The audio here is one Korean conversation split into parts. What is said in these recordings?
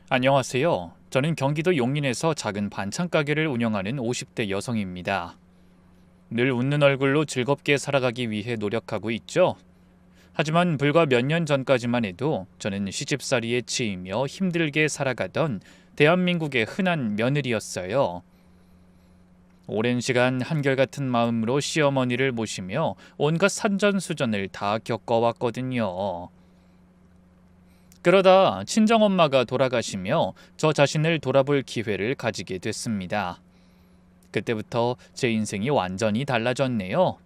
안녕하세요. 저는 경기도 용인에서 작은 반찬 가게를 운영하는 50대 여성입니다. 늘 웃는 얼굴로 즐겁게 살아가기 위해 노력하고 있죠. 하지만 불과 몇 년 전까지만 해도 저는 시집살이에 치이며 힘들게 살아가던 대한민국의 흔한 며느리였어요. 오랜 시간 한결같은 마음으로 시어머니를 모시며 온갖 산전수전을 다 겪어왔거든요. 그러다 친정엄마가 돌아가시며 저 자신을 돌아볼 기회를 가지게 됐습니다. 그때부터 제 인생이 완전히 달라졌네요.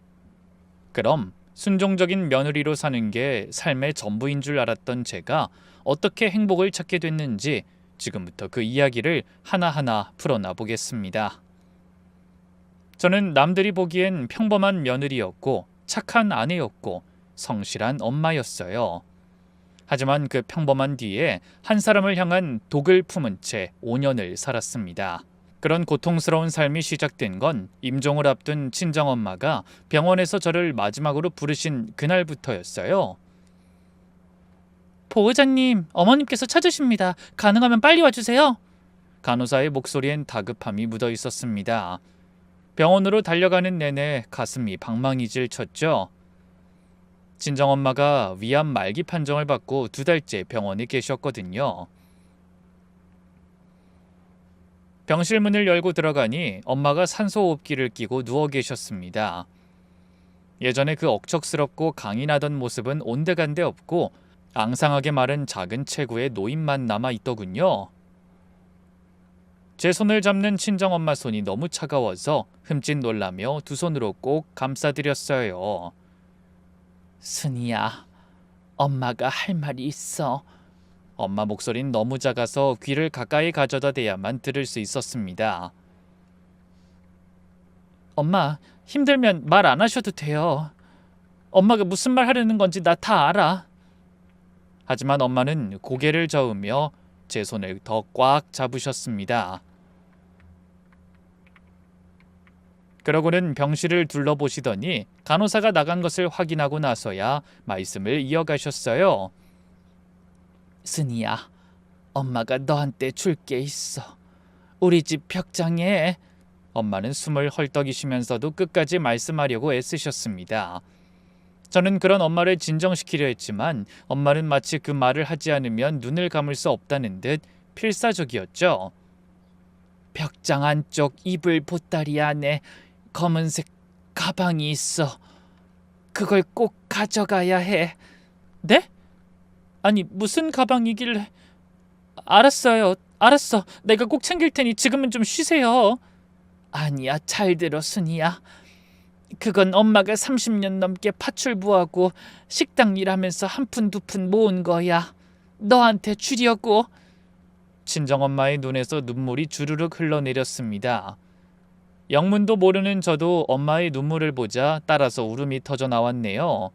그럼 순종적인 며느리로 사는 게 삶의 전부인 줄 알았던 제가 어떻게 행복을 찾게 됐는지 지금부터 그 이야기를 하나하나 풀어나 보겠습니다. 저는 남들이 보기엔 평범한 며느리였고 착한 아내였고 성실한 엄마였어요. 하지만 그 평범한 뒤에 한 사람을 향한 독을 품은 채 5년을 살았습니다. 그런 고통스러운 삶이 시작된 건 임종을 앞둔 친정엄마가 병원에서 저를 마지막으로 부르신 그날부터였어요. 보호자님, 어머님께서 찾으십니다. 가능하면 빨리 와주세요. 간호사의 목소리엔 다급함이 묻어 있었습니다. 병원으로 달려가는 내내 가슴이 방망이질 쳤죠. 친정엄마가 위암 말기 판정을 받고 2달째 병원에 계셨거든요. 병실 문을 열고 들어가니 엄마가 산소호흡기를 끼고 누워 계셨습니다. 예전에 그 억척스럽고 강인하던 모습은 온데간데 없고 앙상하게 마른 작은 체구에 노인만 남아 있더군요. 제 손을 잡는 친정엄마 손이 너무 차가워서 흠칫 놀라며 두 손으로 꼭 감싸드렸어요. 순이야, 엄마가 할 말이 있어. 엄마 목소린 너무 작아서 귀를 가까이 가져다 대야만 들을 수 있었습니다. 엄마, 힘들면 말 안 하셔도 돼요. 엄마가 무슨 말 하려는 건지 나 다 알아. 하지만 엄마는 고개를 저으며 제 손을 더 꽉 잡으셨습니다. 그러고는 병실을 둘러보시더니 간호사가 나간 것을 확인하고 나서야 말씀을 이어가셨어요. 순이야, 엄마가 너한테 줄 게 있어. 우리 집 벽장에. 엄마는 숨을 헐떡이시면서도 끝까지 말씀하려고 애쓰셨습니다. 저는 그런 엄마를 진정시키려 했지만 엄마는 마치 그 말을 하지 않으면 눈을 감을 수 없다는 듯 필사적이었죠. 벽장 안쪽 이불 보따리 안에 검은색 가방이 있어. 그걸 꼭 가져가야 해. 네? 아니, 무슨 가방이길래. 알았어요. 알았어. 내가 꼭 챙길 테니 지금은 좀 쉬세요. 아니야, 잘 들어, 순이야. 그건 엄마가 30년 넘게 파출부하고 식당 일하면서 한 푼 두 푼 모은 거야. 너한테 주려고. 친정엄마의 눈에서 눈물이 주르륵 흘러내렸습니다. 영문도 모르는 저도 엄마의 눈물을 보자 따라서 울음이 터져 나왔네요.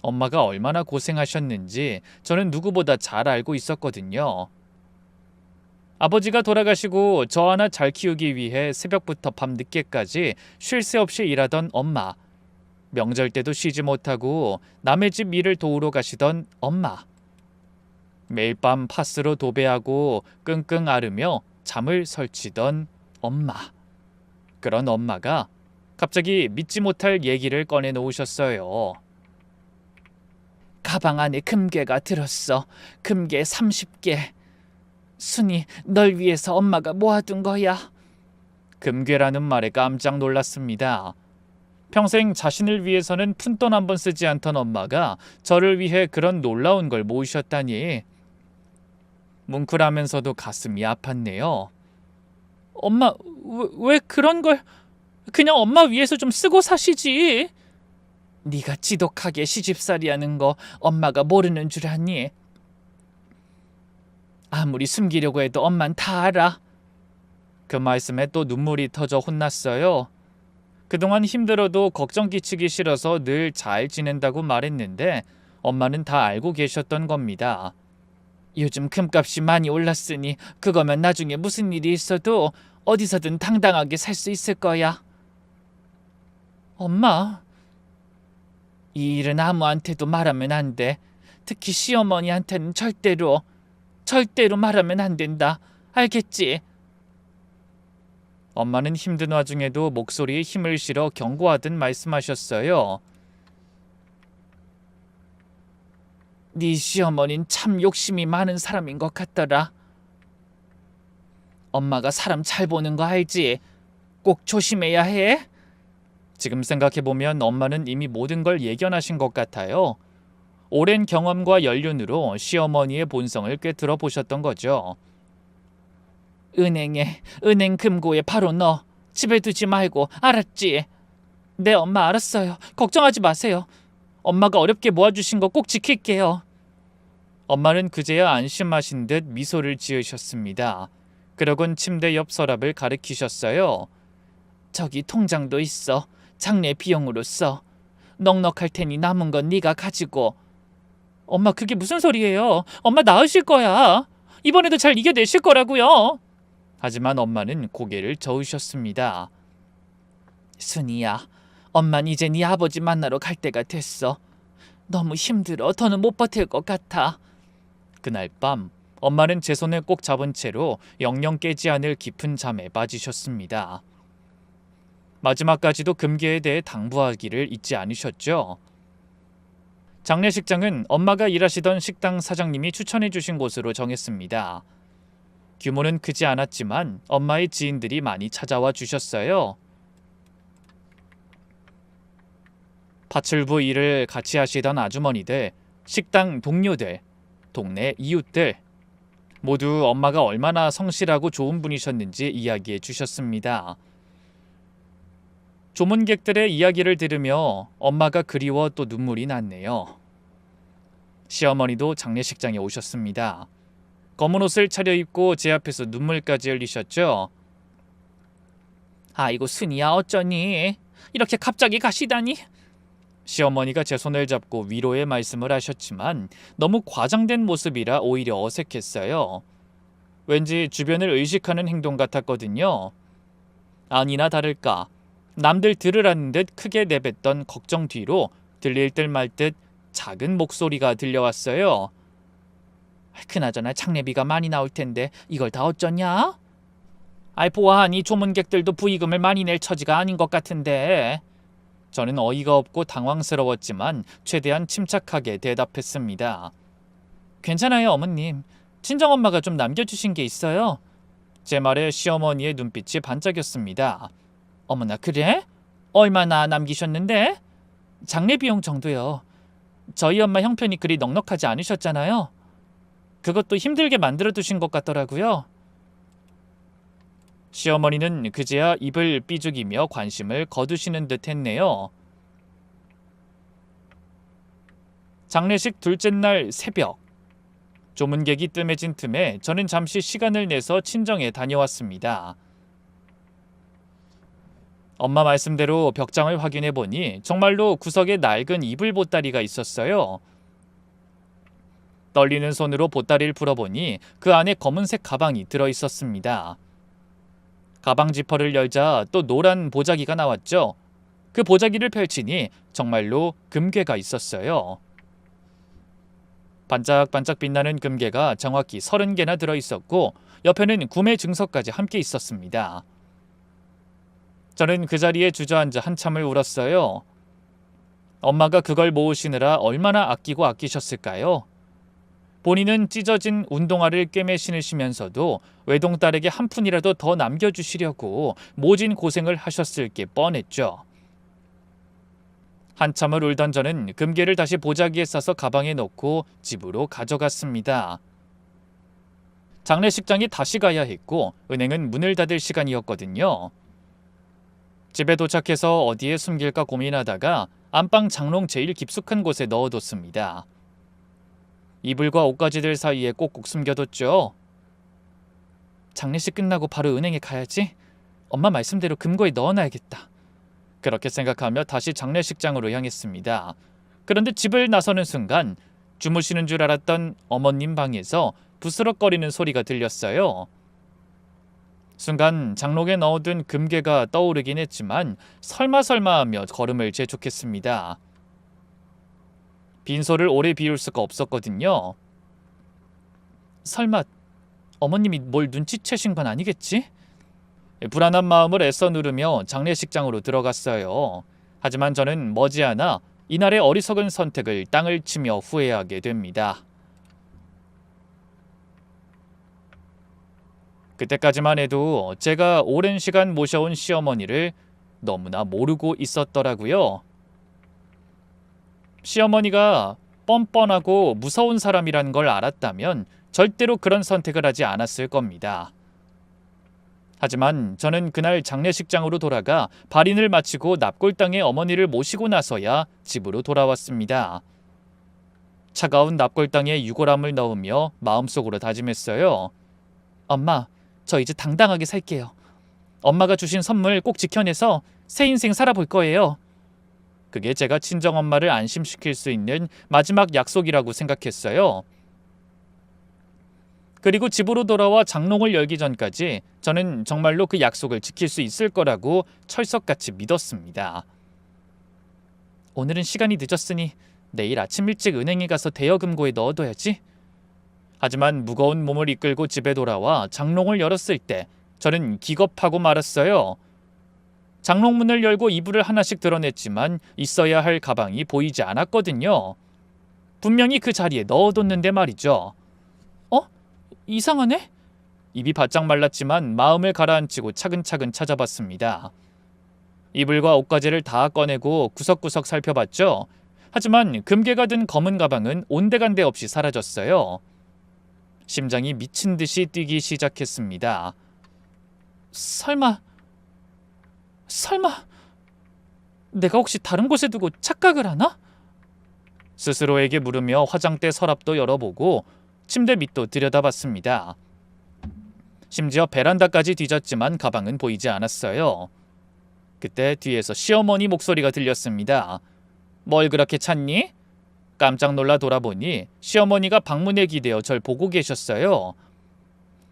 엄마가 얼마나 고생하셨는지 저는 누구보다 잘 알고 있었거든요. 아버지가 돌아가시고 저 하나 잘 키우기 위해 새벽부터 밤 늦게까지 쉴 새 없이 일하던 엄마. 명절 때도 쉬지 못하고 남의 집 일을 도우러 가시던 엄마. 매일 밤 파스로 도배하고 끙끙 앓으며 잠을 설치던 엄마. 그런 엄마가 갑자기 믿지 못할 얘기를 꺼내 놓으셨어요. 가방 안에 금괴가 들었어. 금괴 30개. 순이, 널 위해서 엄마가 모아둔 거야. 금괴라는 말에 깜짝 놀랐습니다. 평생 자신을 위해서는 푼돈 한 번 쓰지 않던 엄마가 저를 위해 그런 놀라운 걸 모으셨다니. 뭉클하면서도 가슴이 아팠네요. 엄마, 왜 그런 걸. 그냥 엄마 위해서 좀 쓰고 사시지. 네가 지독하게 시집살이하는 거 엄마가 모르는 줄 아니? 아무리 숨기려고 해도 엄만 다 알아. 그 말씀에 또 눈물이 터져 혼났어요. 그동안 힘들어도 걱정 끼치기 싫어서 늘 잘 지낸다고 말했는데 엄마는 다 알고 계셨던 겁니다. 요즘 금값이 많이 올랐으니 그거면 나중에 무슨 일이 있어도 어디서든 당당하게 살 수 있을 거야. 엄마, 이 일은 아무한테도 말하면 안 돼. 특히 시어머니한테는 절대로. 절대로 말하면 안 된다. 알겠지? 엄마는 힘든 와중에도 목소리에 힘을 실어 경고하듯 말씀하셨어요. 네 시어머니는 참 욕심이 많은 사람인 것 같더라. 엄마가 사람 잘 보는 거 알지? 꼭 조심해야 해. 지금 생각해보면 엄마는 이미 모든 걸 예견하신 것 같아요. 오랜 경험과 연륜으로 시어머니의 본성을 꿰뚫어 보셨던 거죠. 은행 금고에 바로 넣어. 집에 두지 말고, 알았지? 네, 엄마 알았어요. 걱정하지 마세요. 엄마가 어렵게 모아주신 거 꼭 지킬게요. 엄마는 그제야 안심하신 듯 미소를 지으셨습니다. 그러곤 침대 옆 서랍을 가리키셨어요. 저기 통장도 있어. 장례 비용으로 써. 넉넉할 테니 남은 건 네가 가지고. 엄마, 그게 무슨 소리예요? 엄마 나으실 거야. 이번에도 잘 이겨내실 거라고요. 하지만 엄마는 고개를 저으셨습니다. 순이야, 엄만 이제 네 아버지 만나러 갈 때가 됐어. 너무 힘들어. 더는 못 버틸 것 같아. 그날 밤 엄마는 제 손을 꼭 잡은 채로 영영 깨지 않을 깊은 잠에 빠지셨습니다. 마지막까지도 금괴에 대해 당부하기를 잊지 않으셨죠. 장례식장은 엄마가 일하시던 식당 사장님이 추천해 주신 곳으로 정했습니다. 규모는 크지 않았지만 엄마의 지인들이 많이 찾아와 주셨어요. 파출부 일을 같이 하시던 아주머니들, 식당 동료들, 동네 이웃들 모두 엄마가 얼마나 성실하고 좋은 분이셨는지 이야기해 주셨습니다. 조문객들의 이야기를 들으며 엄마가 그리워 또 눈물이 났네요. 시어머니도 장례식장에 오셨습니다. 검은 옷을 차려입고 제 앞에서 눈물까지 흘리셨죠. 아이고 순이야, 어쩌니? 이렇게 갑자기 가시다니? 시어머니가 제 손을 잡고 위로의 말씀을 하셨지만 너무 과장된 모습이라 오히려 어색했어요. 왠지 주변을 의식하는 행동 같았거든요. 아니나 다를까 남들 들으라는 듯 크게 내뱉던 걱정 뒤로 들릴 듯 말 듯 작은 목소리가 들려왔어요. 그나저나 장례비가 많이 나올 텐데 이걸 다 어쩌냐? 보아하니 조문객들도 부의금을 많이 낼 처지가 아닌 것 같은데. 저는 어이가 없고 당황스러웠지만 최대한 침착하게 대답했습니다. 괜찮아요, 어머님. 친정엄마가 좀 남겨주신 게 있어요. 제 말에 시어머니의 눈빛이 반짝였습니다. 어머나, 그래? 얼마나 남기셨는데? 장례 비용 정도요. 저희 엄마 형편이 그리 넉넉하지 않으셨잖아요. 그것도 힘들게 만들어두신 것 같더라고요. 시어머니는 그제야 입을 삐죽이며 관심을 거두시는 듯 했네요. 장례식 둘째 날 새벽, 조문객이 뜸해진 틈에 저는 잠시 시간을 내서 친정에 다녀왔습니다. 엄마 말씀대로 벽장을 확인해 보니 정말로 구석에 낡은 이불 보따리가 있었어요. 떨리는 손으로 보따리를 풀어보니 그 안에 검은색 가방이 들어있었습니다. 가방 지퍼를 열자 또 노란 보자기가 나왔죠. 그 보자기를 펼치니 정말로 금괴가 있었어요. 반짝반짝 빛나는 금괴가 정확히 30개나 들어있었고 옆에는 구매 증서까지 함께 있었습니다. 저는 그 자리에 주저앉아 한참을 울었어요. 엄마가 그걸 모으시느라 얼마나 아끼고 아끼셨을까요? 본인은 찢어진 운동화를 꿰매 신으시면서도 외동딸에게 한 푼이라도 더 남겨주시려고 모진 고생을 하셨을 게 뻔했죠. 한참을 울던 저는 금괴를 다시 보자기에 싸서 가방에 넣고 집으로 가져갔습니다. 장례식장에 다시 가야 했고 은행은 문을 닫을 시간이었거든요. 집에 도착해서 어디에 숨길까 고민하다가 안방 장롱 제일 깊숙한 곳에 넣어뒀습니다. 이불과 옷가지들 사이에 꼭꼭 숨겨뒀죠. 장례식 끝나고 바로 은행에 가야지. 엄마 말씀대로 금고에 넣어놔야겠다. 그렇게 생각하며 다시 장례식장으로 향했습니다. 그런데 집을 나서는 순간 주무시는 줄 알았던 어머님 방에서 부스럭거리는 소리가 들렸어요. 순간 장롱에 넣어둔 금괴가 떠오르긴 했지만 설마 하며 걸음을 재촉했습니다. 빈소를 오래 비울 수가 없었거든요. 설마 어머님이 뭘 눈치채신 건 아니겠지? 불안한 마음을 애써 누르며 장례식장으로 들어갔어요. 하지만 저는 머지않아 이날의 어리석은 선택을 땅을 치며 후회하게 됩니다. 그때까지만 해도 제가 오랜 시간 모셔온 시어머니를 너무나 모르고 있었더라고요. 시어머니가 뻔뻔하고 무서운 사람이라는 걸 알았다면 절대로 그런 선택을 하지 않았을 겁니다. 하지만 저는 그날 장례식장으로 돌아가 발인을 마치고 납골당에 어머니를 모시고 나서야 집으로 돌아왔습니다. 차가운 납골당에 유골함을 넣으며 마음속으로 다짐했어요. 엄마, 저 이제 당당하게 살게요. 엄마가 주신 선물 꼭 지켜내서 새 인생 살아볼 거예요. 그게 제가 친정엄마를 안심시킬 수 있는 마지막 약속이라고 생각했어요. 그리고 집으로 돌아와 장롱을 열기 전까지 저는 정말로 그 약속을 지킬 수 있을 거라고 철석같이 믿었습니다. 오늘은 시간이 늦었으니 내일 아침 일찍 은행에 가서 대여금고에 넣어둬야지. 하지만 무거운 몸을 이끌고 집에 돌아와 장롱을 열었을 때 저는 기겁하고 말았어요. 장롱문을 열고 이불을 하나씩 드러냈지만 있어야 할 가방이 보이지 않았거든요. 분명히 그 자리에 넣어뒀는데 말이죠. 이상하네? 입이 바짝 말랐지만 마음을 가라앉히고 차근차근 찾아봤습니다. 이불과 옷가지를 다 꺼내고 구석구석 살펴봤죠. 하지만 금괴가 든 검은 가방은 온데간데 없이 사라졌어요. 심장이 미친 듯이 뛰기 시작했습니다. 설마 내가 혹시 다른 곳에 두고 착각을 하나? 스스로에게 물으며 화장대 서랍도 열어보고 침대 밑도 들여다봤습니다. 심지어 베란다까지 뒤졌지만 가방은 보이지 않았어요. 그때 뒤에서 시어머니 목소리가 들렸습니다. 뭘 그렇게 찾니? 깜짝 놀라 돌아보니 시어머니가 방문에 기대어 절 보고 계셨어요.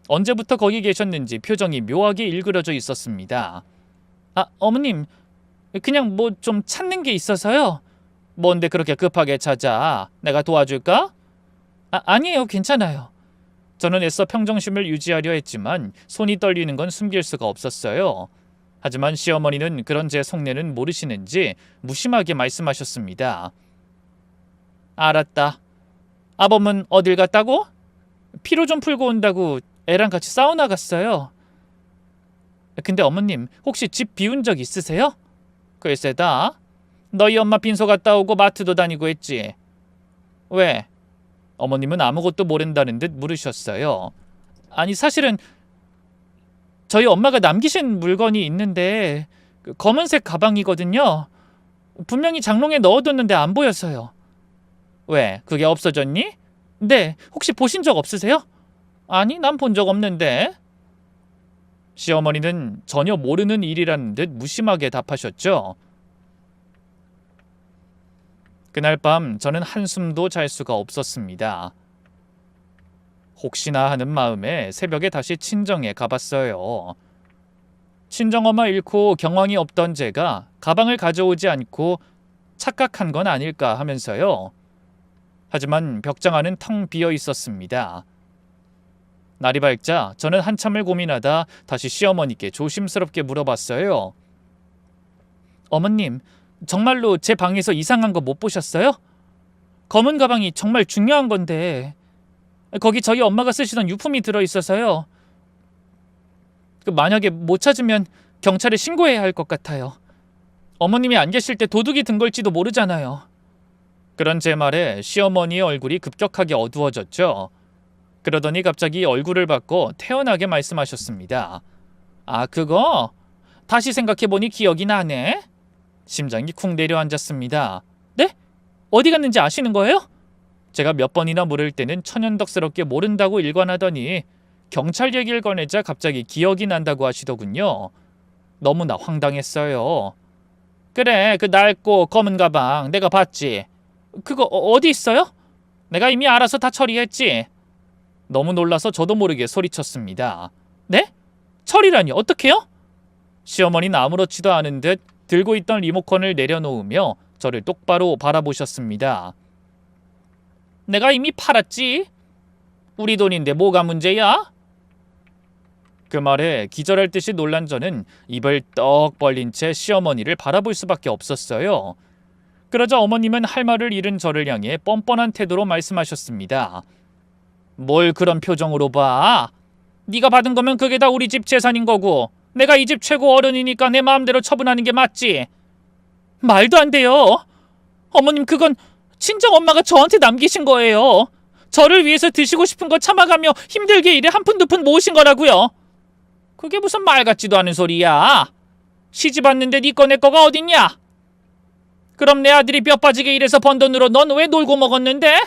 언제부터 거기 계셨는지 표정이 묘하게 일그러져 있었습니다. 어머님, 그냥 뭐 좀 찾는 게 있어서요. 뭔데 그렇게 급하게 찾아? 내가 도와줄까? 아니에요, 괜찮아요. 저는 애써 평정심을 유지하려 했지만 손이 떨리는 건 숨길 수가 없었어요. 하지만 시어머니는 그런 제 속내는 모르시는지 무심하게 말씀하셨습니다. 알았다. 아범은 어딜 갔다고? 피로 좀 풀고 온다고 애랑 같이 사우나 갔어요. 근데 어머님, 혹시 집 비운 적 있으세요? 글쎄다. 너희 엄마 빈소 갔다 오고 마트도 다니고 했지. 왜? 어머님은 아무것도 모른다는 듯 물으셨어요. 아니, 사실은 저희 엄마가 남기신 물건이 있는데 검은색 가방이거든요. 분명히 장롱에 넣어뒀는데 안 보여서요. 왜? 그게 없어졌니? 네, 혹시 보신 적 없으세요? 아니, 난 본 적 없는데. 시어머니는 전혀 모르는 일이라는 듯 무심하게 답하셨죠. 그날 밤 저는 한숨도 잘 수가 없었습니다. 혹시나 하는 마음에 새벽에 다시 친정에 가봤어요. 친정엄마 잃고 경황이 없던 제가 가방을 가져오지 않고 착각한 건 아닐까 하면서요. 하지만 벽장 안은 텅 비어 있었습니다. 날이 밝자 저는 한참을 고민하다 다시 시어머니께 조심스럽게 물어봤어요. 어머님, 정말로 제 방에서 이상한 거 못 보셨어요? 검은 가방이 정말 중요한 건데 거기 저희 엄마가 쓰시던 유품이 들어있어서요. 만약에 못 찾으면 경찰에 신고해야 할 것 같아요. 어머님이 안 계실 때 도둑이 든 걸지도 모르잖아요. 그런 제 말에 시어머니의 얼굴이 급격하게 어두워졌죠. 그러더니 갑자기 얼굴을 바꿔 태연하게 말씀하셨습니다. 그거? 다시 생각해보니 기억이 나네. 심장이 쿵 내려앉았습니다. 네? 어디 갔는지 아시는 거예요? 제가 몇 번이나 물을 때는 천연덕스럽게 모른다고 일관하더니 경찰 얘기를 꺼내자 갑자기 기억이 난다고 하시더군요. 너무나 황당했어요. 그래, 그 낡고 검은 가방 내가 봤지. 그거 어디 있어요? 내가 이미 알아서 다 처리했지. 너무 놀라서 저도 모르게 소리쳤습니다. 네? 처리라니 어떡해요? 시어머니는 아무렇지도 않은 듯 들고 있던 리모컨을 내려놓으며 저를 똑바로 바라보셨습니다. 내가 이미 팔았지. 우리 돈인데 뭐가 문제야? 그 말에 기절할 듯이 놀란 저는 입을 떡 벌린 채 시어머니를 바라볼 수밖에 없었어요. 그러자 어머님은 할 말을 잃은 저를 향해 뻔뻔한 태도로 말씀하셨습니다. 뭘 그런 표정으로 봐? 네가 받은 거면 그게 다 우리 집 재산인 거고 내가 이 집 최고 어른이니까 내 마음대로 처분하는 게 맞지. 말도 안 돼요. 어머님, 그건 친정엄마가 저한테 남기신 거예요. 저를 위해서 드시고 싶은 거 참아가며 힘들게 일해 한 푼 두 푼 모으신 거라고요. 그게 무슨 말 같지도 않은 소리야. 시집 왔는데 네 거 내 거가 어딨냐? 그럼 내 아들이 뼈 빠지게 일해서 번 돈으로 넌 왜 놀고 먹었는데?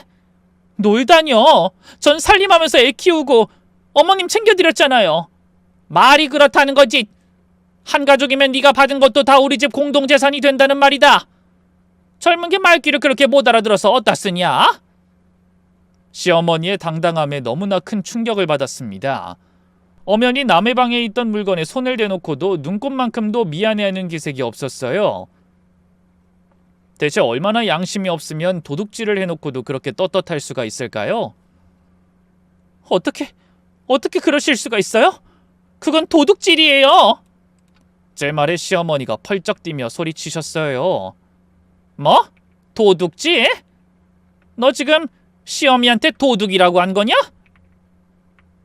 놀다뇨. 전 살림하면서 애 키우고 어머님 챙겨드렸잖아요. 말이 그렇다는 거지. 한 가족이면 네가 받은 것도 다 우리 집 공동재산이 된다는 말이다. 젊은 게 말귀를 그렇게 못 알아들어서 어디다 쓰냐? 시어머니의 당당함에 너무나 큰 충격을 받았습니다. 엄연히 남의 방에 있던 물건에 손을 대놓고도 눈꼽만큼도 미안해하는 기색이 없었어요. 대체 얼마나 양심이 없으면 도둑질을 해놓고도 그렇게 떳떳할 수가 있을까요? 어떻게 그러실 수가 있어요? 그건 도둑질이에요. 제 말에 시어머니가 펄쩍 뛰며 소리치셨어요. 뭐? 도둑질? 너 지금 시어미한테 도둑이라고 한 거냐?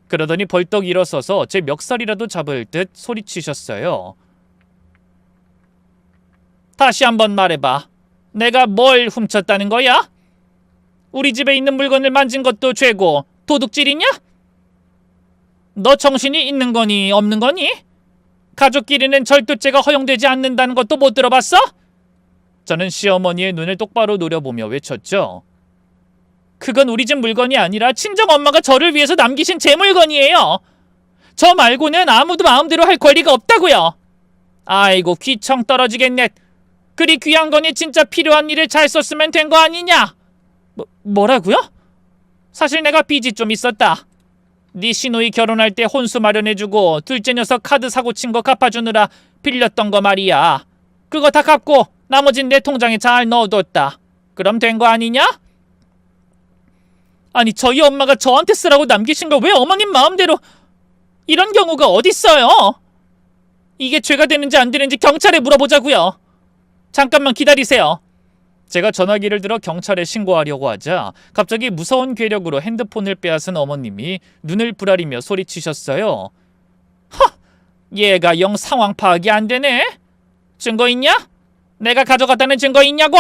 그러더니 벌떡 일어서서 제 멱살이라도 잡을 듯 소리치셨어요. 다시 한번 말해봐. 내가 뭘 훔쳤다는 거야? 우리 집에 있는 물건을 만진 것도 죄고 도둑질이냐? 너 정신이 있는 거니 없는 거니? 가족끼리는 절도죄가 허용되지 않는다는 것도 못 들어봤어? 저는 시어머니의 눈을 똑바로 노려보며 외쳤죠. 그건 우리 집 물건이 아니라 친정엄마가 저를 위해서 남기신 제 물건이에요. 저 말고는 아무도 마음대로 할 권리가 없다고요. 아이고, 귀청 떨어지겠네. 그리 귀한 거니 진짜 필요한 일에 잘 썼으면 된 거 아니냐? 뭐라고요? 사실 내가 빚이 좀 있었다. 네 시누이 결혼할 때 혼수 마련해주고 둘째 녀석 카드 사고 친 거 갚아주느라 빌렸던 거 말이야. 그거 다 갚고 나머진 내 통장에 잘 넣어뒀다. 그럼 된 거 아니냐? 아니, 저희 엄마가 저한테 쓰라고 남기신 걸 왜 어머님 마음대로... 이런 경우가 어딨어요? 이게 죄가 되는지 안 되는지 경찰에 물어보자고요. 잠깐만 기다리세요. 제가 전화기를 들어 경찰에 신고하려고 하자 갑자기 무서운 괴력으로 핸드폰을 빼앗은 어머님이 눈을 부라리며 소리치셨어요. 얘가 영 상황 파악이 안 되네. 증거 있냐? 내가 가져갔다는 증거 있냐고?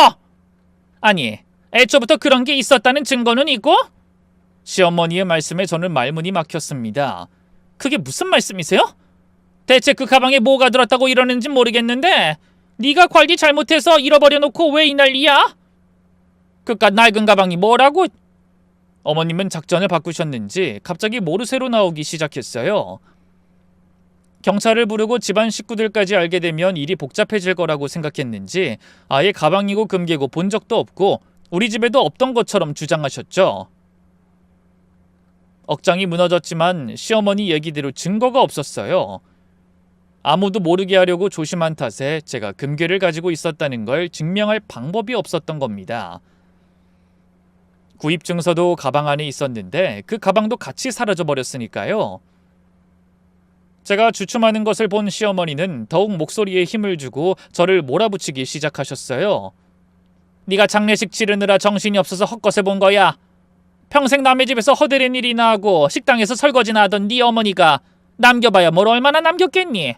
아니, 애초부터 그런 게 있었다는 증거는 있고? 시어머니의 말씀에 저는 말문이 막혔습니다. 그게 무슨 말씀이세요? 대체 그 가방에 뭐가 들었다고 이러는지 모르겠는데 네가 관리 잘못해서 잃어버려놓고 왜 이 난리야? 그깟 낡은 가방이 뭐라고? 어머님은 작전을 바꾸셨는지 갑자기 모르쇠로 나오기 시작했어요. 경찰을 부르고 집안 식구들까지 알게 되면 일이 복잡해질 거라고 생각했는지 아예 가방이고 금괴고 본 적도 없고 우리 집에도 없던 것처럼 주장하셨죠. 억장이 무너졌지만 시어머니 얘기대로 증거가 없었어요. 아무도 모르게 하려고 조심한 탓에 제가 금괴를 가지고 있었다는 걸 증명할 방법이 없었던 겁니다. 구입 증서도 가방 안에 있었는데 그 가방도 같이 사라져버렸으니까요. 제가 주춤하는 것을 본 시어머니는 더욱 목소리에 힘을 주고 저를 몰아붙이기 시작하셨어요. 네가 장례식 치르느라 정신이 없어서 헛것을 본 거야. 평생 남의 집에서 허드렛 일이나 하고 식당에서 설거지나 하던 네 어머니가 남겨봐야 뭘 얼마나 남겼겠니?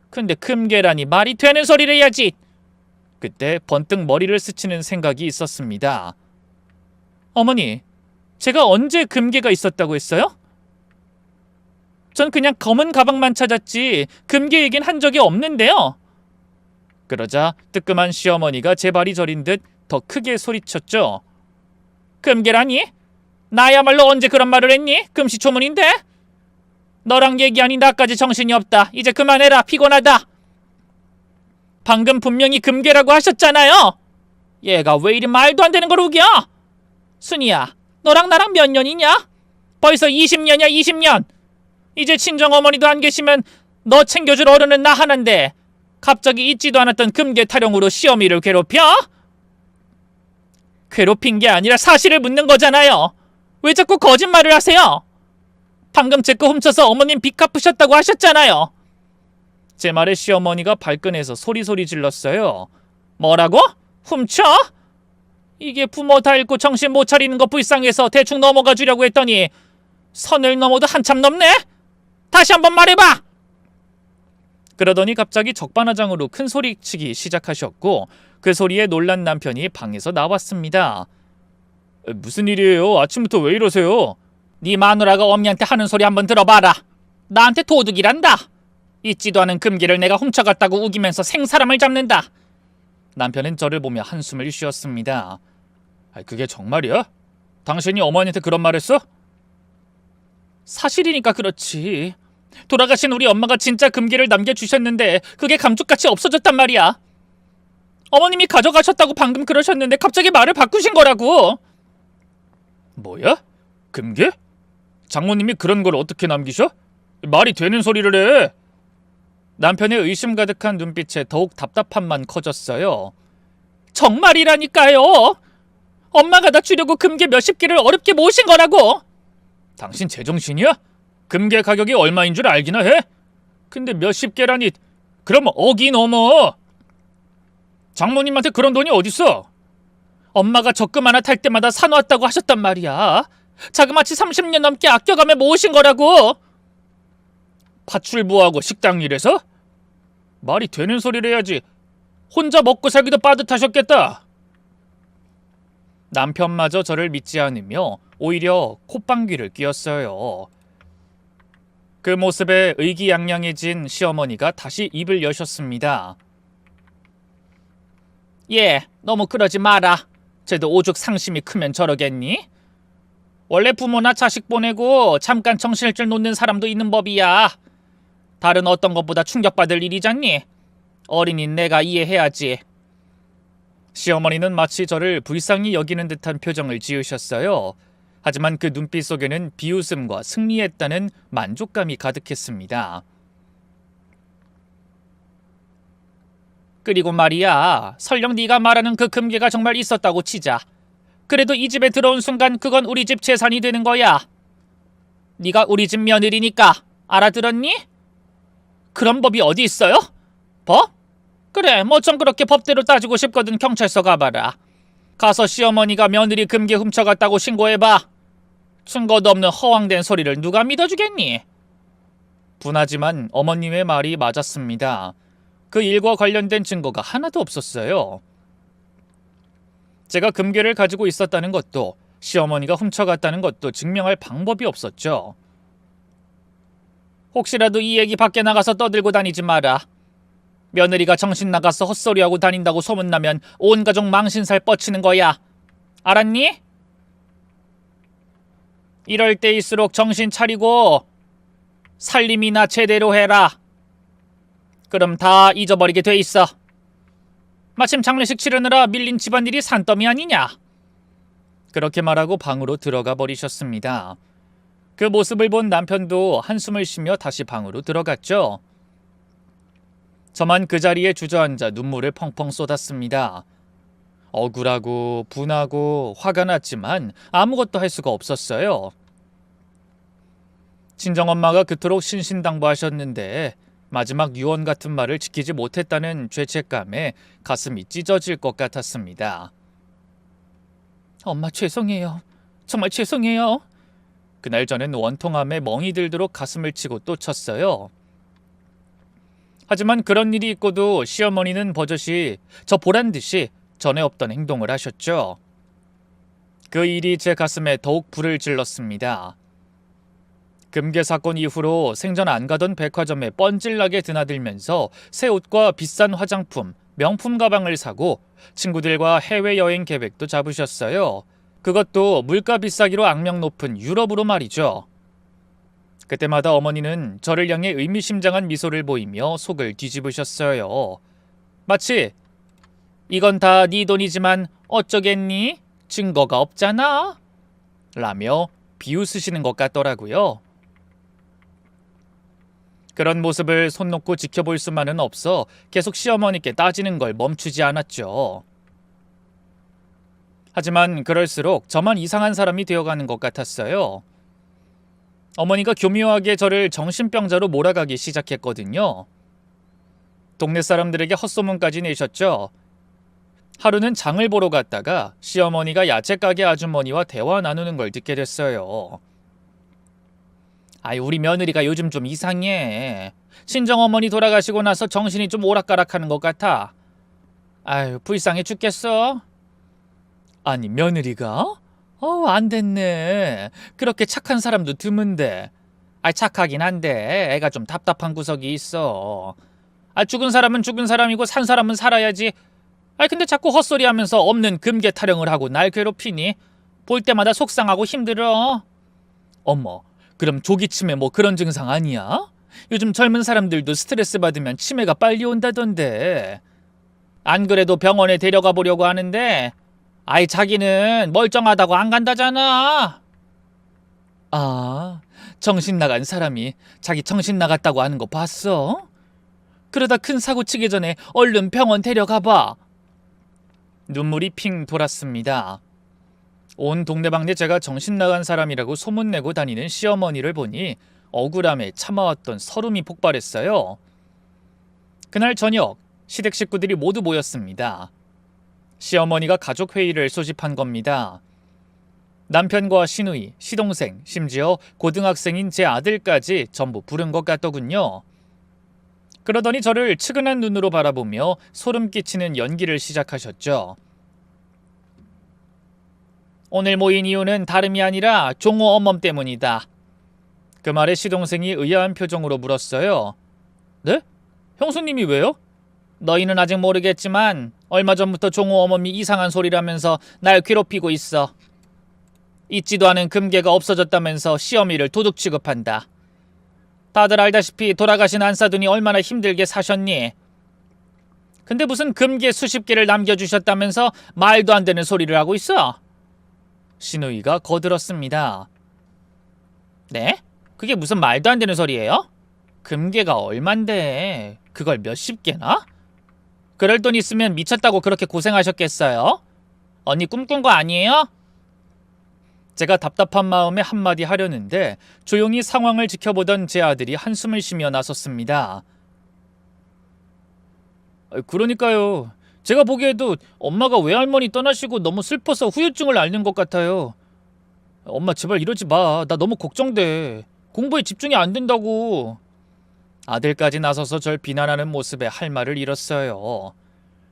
근데 금괴라니 말이 되는 소리를 해야지. 그때 번뜩 머리를 스치는 생각이 있었습니다. 어머니, 제가 언제 금괴가 있었다고 했어요? 전 그냥 검은 가방만 찾았지 금괴 얘긴 한 적이 없는데요. 그러자 뜨끔한 시어머니가 제 발이 저린 듯 더 크게 소리쳤죠. 금괴라니? 나야말로 언제 그런 말을 했니? 금시초문인데? 너랑 얘기하니 나까지 정신이 없다. 이제 그만해라. 피곤하다. 방금 분명히 금괴라고 하셨잖아요. 얘가 왜 이리 말도 안 되는 걸 우겨? 순이야, 너랑 나랑 몇 년이냐? 벌써 20년이야 20년. 이제 친정어머니도 안 계시면 너 챙겨줄 어른은 나 하나인데 갑자기 있지도 않았던 금괴 타령으로 시어미를 괴롭혀? 괴롭힌 게 아니라 사실을 묻는 거잖아요. 왜 자꾸 거짓말을 하세요? 방금 제 거 훔쳐서 어머님 빚 갚으셨다고 하셨잖아요. 제 말에 시어머니가 발끈해서 소리소리 질렀어요. 뭐라고? 훔쳐? 이게 부모 다 잃고 정신 못 차리는 거 불쌍해서 대충 넘어가 주려고 했더니 선을 넘어도 한참 넘네? 다시 한번 말해봐! 그러더니 갑자기 적반하장으로 큰 소리치기 시작하셨고 그 소리에 놀란 남편이 방에서 나왔습니다. 무슨 일이에요? 아침부터 왜 이러세요? 네 마누라가 엄니한테 하는 소리 한번 들어봐라. 나한테 도둑이란다. 있지도 않은 금괴를 내가 훔쳐갔다고 우기면서 생사람을 잡는다. 남편은 저를 보며 한숨을 쉬었습니다. 그게 정말이야? 당신이 어머니한테 그런 말 했어? 사실이니까 그렇지. 돌아가신 우리 엄마가 진짜 금괴를 남겨주셨는데 그게 감쪽같이 없어졌단 말이야. 어머님이 가져가셨다고 방금 그러셨는데 갑자기 말을 바꾸신 거라고. 뭐야? 금괴? 장모님이 그런 걸 어떻게 남기셔? 말이 되는 소리를 해. 남편의 의심 가득한 눈빛에 더욱 답답함만 커졌어요. 정말이라니까요. 엄마가 나 주려고 금괴 몇십 개를 어렵게 모으신 거라고. 당신 제정신이야? 금괴 가격이 얼마인 줄 알기나 해? 근데 몇십 개라니. 그럼 억이 넘어. 장모님한테 그런 돈이 어딨어? 엄마가 적금 하나 탈 때마다 사놓았다고 하셨단 말이야. 자그마치 30년 넘게 아껴가며 모으신 거라고. 파출부하고 식당 일에서? 말이 되는 소리를 해야지. 혼자 먹고 살기도 빠듯하셨겠다. 남편마저 저를 믿지 않으며 오히려 콧방귀를 뀌었어요. 그 모습에 의기양양해진 시어머니가 다시 입을 여셨습니다. 너무 그러지 마라. 쟤도 오죽 상심이 크면 저러겠니? 원래 부모나 자식 보내고 잠깐 정신줄 놓는 사람도 있는 법이야. 다른 어떤 것보다 충격받을 일이잖니. 어린인 내가 이해해야지. 시어머니는 마치 저를 불쌍히 여기는 듯한 표정을 지으셨어요. 하지만 그 눈빛 속에는 비웃음과 승리했다는 만족감이 가득했습니다. 그리고 말이야, 설령 네가 말하는 그 금괴가 정말 있었다고 치자. 그래도 이 집에 들어온 순간 그건 우리 집 재산이 되는 거야. 네가 우리 집 며느리니까. 알아들었니? 그런 법이 어디 있어요? 법? 그래, 뭐 좀 그렇게 법대로 따지고 싶거든 경찰서 가봐라. 가서 시어머니가 며느리 금괴 훔쳐갔다고 신고해봐. 증거도 없는 허황된 소리를 누가 믿어주겠니? 분하지만 어머님의 말이 맞았습니다. 그 일과 관련된 증거가 하나도 없었어요. 제가 금괴를 가지고 있었다는 것도 시어머니가 훔쳐갔다는 것도 증명할 방법이 없었죠. 혹시라도 이 얘기 밖에 나가서 떠들고 다니지 마라. 며느리가 정신 나가서 헛소리하고 다닌다고 소문나면 온 가족 망신살 뻗치는 거야. 알았니? 이럴 때일수록 정신 차리고 살림이나 제대로 해라. 그럼 다 잊어버리게 돼 있어. 마침 장례식 치르느라 밀린 집안일이 산더미 아니냐. 그렇게 말하고 방으로 들어가 버리셨습니다. 그 모습을 본 남편도 한숨을 쉬며 다시 방으로 들어갔죠. 저만 그 자리에 주저앉아 눈물을 펑펑 쏟았습니다. 억울하고 분하고 화가 났지만 아무것도 할 수가 없었어요. 친정엄마가 그토록 신신당부하셨는데 마지막 유언 같은 말을 지키지 못했다는 죄책감에 가슴이 찢어질 것 같았습니다. 엄마 죄송해요. 정말 죄송해요. 그날 저는 원통함에 멍이 들도록 가슴을 치고 또 쳤어요. 하지만 그런 일이 있고도 시어머니는 버젓이 저 보란 듯이 전에 없던 행동을 하셨죠. 그 일이 제 가슴에 더욱 불을 질렀습니다. 금괴 사건 이후로 생전 안 가던 백화점에 뻔질나게 드나들면서 새 옷과 비싼 화장품, 명품 가방을 사고 친구들과 해외여행 계획도 잡으셨어요. 그것도 물가 비싸기로 악명 높은 유럽으로 말이죠. 그때마다 어머니는 저를 향해 의미심장한 미소를 보이며 속을 뒤집으셨어요. 마치 이건 다 네 돈이지만 어쩌겠니? 증거가 없잖아? 라며 비웃으시는 것 같더라고요. 그런 모습을 손 놓고 지켜볼 수만은 없어 계속 시어머니께 따지는 걸 멈추지 않았죠. 하지만 그럴수록 저만 이상한 사람이 되어가는 것 같았어요. 어머니가 교묘하게 저를 정신병자로 몰아가기 시작했거든요. 동네 사람들에게 헛소문까지 내셨죠. 하루는 장을 보러 갔다가 시어머니가 야채가게 아주머니와 대화 나누는 걸 듣게 됐어요. 아이, 우리 며느리가 요즘 좀 이상해. 친정어머니 돌아가시고 나서 정신이 좀 오락가락하는 것 같아. 아유, 불쌍해 죽겠어. 아니, 며느리가? 안 됐네. 그렇게 착한 사람도 드문데. 착하긴 한데 애가 좀 답답한 구석이 있어. 죽은 사람은 죽은 사람이고 산 사람은 살아야지. 근데 자꾸 헛소리하면서 없는 금괴 타령을 하고 날 괴롭히니 볼 때마다 속상하고 힘들어. 어머, 그럼 조기 치매 뭐 그런 증상 아니야? 요즘 젊은 사람들도 스트레스 받으면 치매가 빨리 온다던데. 안 그래도 병원에 데려가 보려고 하는데 자기는 멀쩡하다고 안 간다잖아. 정신 나간 사람이 자기 정신 나갔다고 하는 거 봤어? 그러다 큰 사고 치기 전에 얼른 병원 데려가 봐. 눈물이 핑 돌았습니다. 온 동네방네 제가 정신 나간 사람이라고 소문내고 다니는 시어머니를 보니 억울함에 참아왔던 서름이 폭발했어요. 그날 저녁 시댁 식구들이 모두 모였습니다. 시어머니가 가족회의를 소집한 겁니다. 남편과 시누이, 시동생, 심지어 고등학생인 제 아들까지 전부 부른 것 같더군요. 그러더니 저를 측은한 눈으로 바라보며 소름 끼치는 연기를 시작하셨죠. 오늘 모인 이유는 다름이 아니라 종호 어멈 때문이다. 그 말에 시동생이 의아한 표정으로 물었어요. 네? 형수님이 왜요? 너희는 아직 모르겠지만 얼마 전부터 종호 어멈이 이상한 소리라면서 날 괴롭히고 있어. 있지도 않은 금괴가 없어졌다면서 시어미를 도둑 취급한다. 다들 알다시피 돌아가신 안사돈이 얼마나 힘들게 사셨니? 근데 무슨 금괴 수십 개를 남겨주셨다면서 말도 안 되는 소리를 하고 있어? 시누이가 거들었습니다. 네? 그게 무슨 말도 안 되는 소리예요? 금괴가 얼만데 그걸 몇십 개나? 그럴 돈 있으면 미쳤다고 그렇게 고생하셨겠어요? 언니 꿈꾼 거 아니에요? 제가 답답한 마음에 한마디 하려는데 조용히 상황을 지켜보던 제 아들이 한숨을 쉬며 나섰습니다. 그러니까요. 제가 보기에도 엄마가 외할머니 떠나시고 너무 슬퍼서 후유증을 앓는 것 같아요. 엄마 제발 이러지 마. 나 너무 걱정돼. 공부에 집중이 안 된다고. 아들까지 나서서 절 비난하는 모습에 할 말을 잃었어요.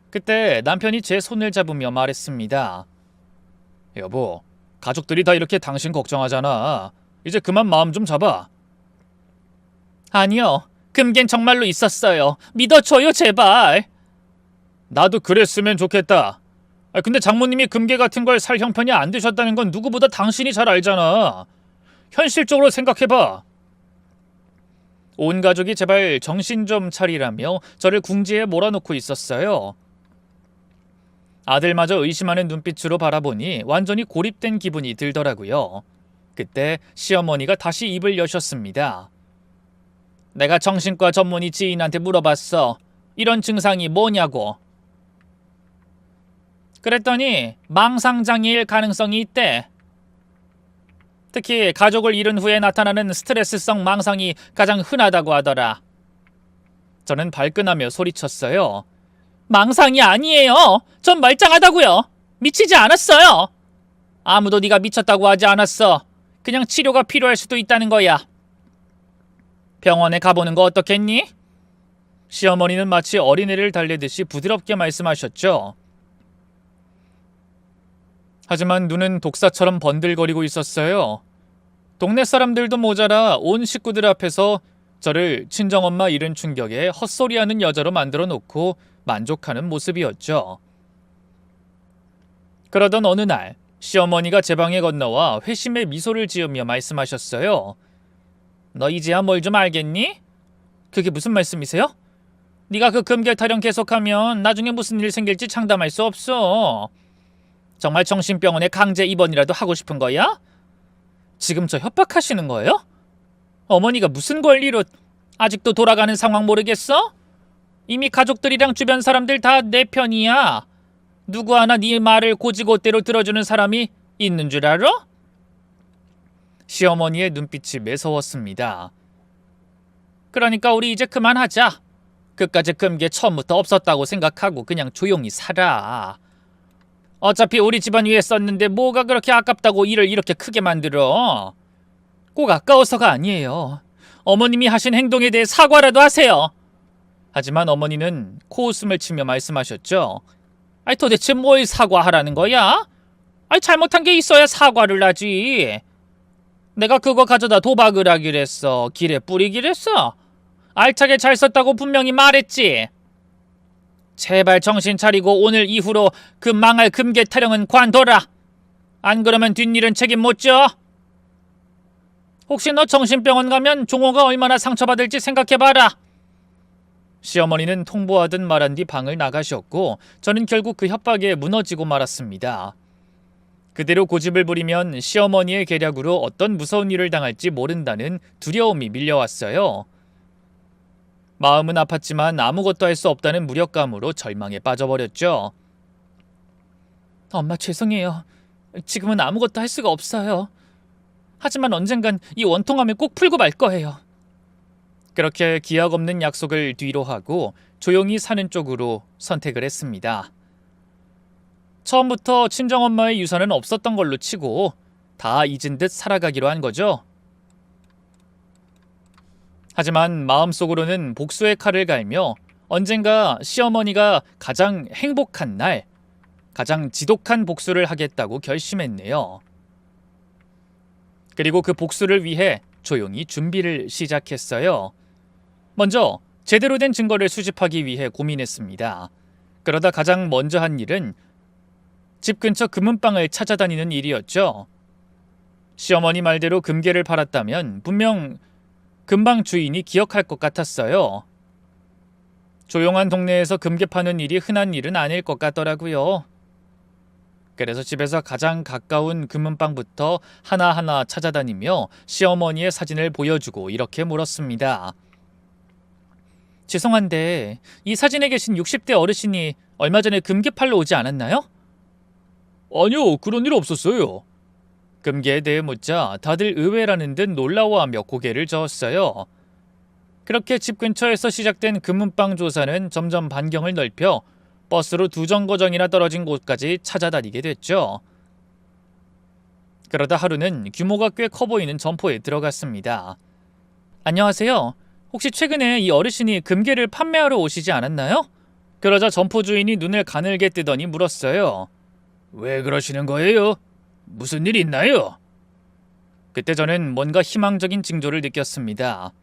그때 남편이 제 손을 잡으며 말했습니다. 여보, 가족들이 다 이렇게 당신 걱정하잖아. 이제 그만 마음 좀 잡아. 아니요. 금괴는 정말로 있었어요. 믿어줘요, 제발. 나도 그랬으면 좋겠다. 근데 장모님이 금괴 같은 걸 살 형편이 안 되셨다는 건 누구보다 당신이 잘 알잖아. 현실적으로 생각해봐. 온 가족이 제발 정신 좀 차리라며 저를 궁지에 몰아놓고 있었어요. 아들마저 의심하는 눈빛으로 바라보니 완전히 고립된 기분이 들더라고요. 그때 시어머니가 다시 입을 여셨습니다. 내가 정신과 전문의 지인한테 물어봤어. 이런 증상이 뭐냐고. 그랬더니 망상장애일 가능성이 있대. 특히 가족을 잃은 후에 나타나는 스트레스성 망상이 가장 흔하다고 하더라. 저는 발끈하며 소리쳤어요. 망상이 아니에요. 전 말짱하다고요. 미치지 않았어요. 아무도 네가 미쳤다고 하지 않았어. 그냥 치료가 필요할 수도 있다는 거야. 병원에 가보는 거 어떻겠니? 시어머니는 마치 어린애를 달래듯이 부드럽게 말씀하셨죠. 하지만 눈은 독사처럼 번들거리고 있었어요. 동네 사람들도 모자라 온 식구들 앞에서 저를 친정엄마 잃은 충격에 헛소리하는 여자로 만들어 놓고 만족하는 모습이었죠. 그러던 어느 날 시어머니가 제 방에 건너와 회심의 미소를 지으며 말씀하셨어요. 너 이제야 뭘 좀 알겠니? 그게 무슨 말씀이세요? 네가 그 금괴 타령 계속하면 나중에 무슨 일 생길지 장담할 수 없어. 정말 정신병원에 강제 입원이라도 하고 싶은 거야? 지금 저 협박하시는 거예요? 어머니가 무슨 권리로 아직도 돌아가는 상황 모르겠어? 이미 가족들이랑 주변 사람들 다 내 편이야. 누구 하나 네 말을 고지고대로 들어주는 사람이 있는 줄 알아? 시어머니의 눈빛이 매서웠습니다. 그러니까 우리 이제 그만하자. 그까짓 금괴 처음부터 없었다고 생각하고 그냥 조용히 살아. 어차피 우리 집안 위에 썼는데 뭐가 그렇게 아깝다고 일을 이렇게 크게 만들어. 꼭 아까워서가 아니에요. 어머님이 하신 행동에 대해 사과라도 하세요. 하지만 어머니는 코웃음을 치며 말씀하셨죠. 아니 도대체 뭘 사과하라는 거야? 아니 잘못한 게 있어야 사과를 하지. 내가 그거 가져다 도박을 하기로 했어. 길에 뿌리기로 했어. 알차게 잘 썼다고 분명히 말했지. 제발 정신 차리고 오늘 이후로 그 망할 금괴 타령은 관둬라. 안 그러면 뒷일은 책임 못 져. 혹시 너 정신병원 가면 종호가 얼마나 상처받을지 생각해봐라. 시어머니는 통보하듯 말한 뒤 방을 나가셨고 저는 결국 그 협박에 무너지고 말았습니다. 그대로 고집을 부리면 시어머니의 계략으로 어떤 무서운 일을 당할지 모른다는 두려움이 밀려왔어요. 마음은 아팠지만 아무것도 할 수 없다는 무력감으로 절망에 빠져버렸죠. 엄마 죄송해요. 지금은 아무것도 할 수가 없어요. 하지만 언젠간 이 원통함을 꼭 풀고 말 거예요. 그렇게 기약 없는 약속을 뒤로 하고 조용히 사는 쪽으로 선택을 했습니다. 처음부터 친정엄마의 유산은 없었던 걸로 치고 다 잊은 듯 살아가기로 한 거죠. 하지만 마음속으로는 복수의 칼을 갈며 언젠가 시어머니가 가장 행복한 날, 가장 지독한 복수를 하겠다고 결심했네요. 그리고 그 복수를 위해 조용히 준비를 시작했어요. 먼저 제대로 된 증거를 수집하기 위해 고민했습니다. 그러다 가장 먼저 한 일은 집 근처 금은방을 찾아다니는 일이었죠. 시어머니 말대로 금괴를 팔았다면 분명 금방 주인이 기억할 것 같았어요. 조용한 동네에서 금괴 파는 일이 흔한 일은 아닐 것 같더라고요. 그래서 집에서 가장 가까운 금은방부터 하나하나 찾아다니며 시어머니의 사진을 보여주고 이렇게 물었습니다. 죄송한데 이 사진에 계신 60대 어르신이 얼마 전에 금괴 팔러 오지 않았나요? 아니요, 그런 일 없었어요. 금괴에 대해 묻자 다들 의외라는 듯 놀라워하며 고개를 저었어요. 그렇게 집 근처에서 시작된 금은방 조사는 점점 반경을 넓혀 버스로 2정거장이나 떨어진 곳까지 찾아다니게 됐죠. 그러다 하루는 규모가 꽤 커 보이는 점포에 들어갔습니다. 안녕하세요. 혹시 최근에 이 어르신이 금괴를 판매하러 오시지 않았나요? 그러자 점포 주인이 눈을 가늘게 뜨더니 물었어요. 왜 그러시는 거예요? 무슨 일 있나요? 그때 저는 뭔가 희망적인 징조를 느꼈습니다.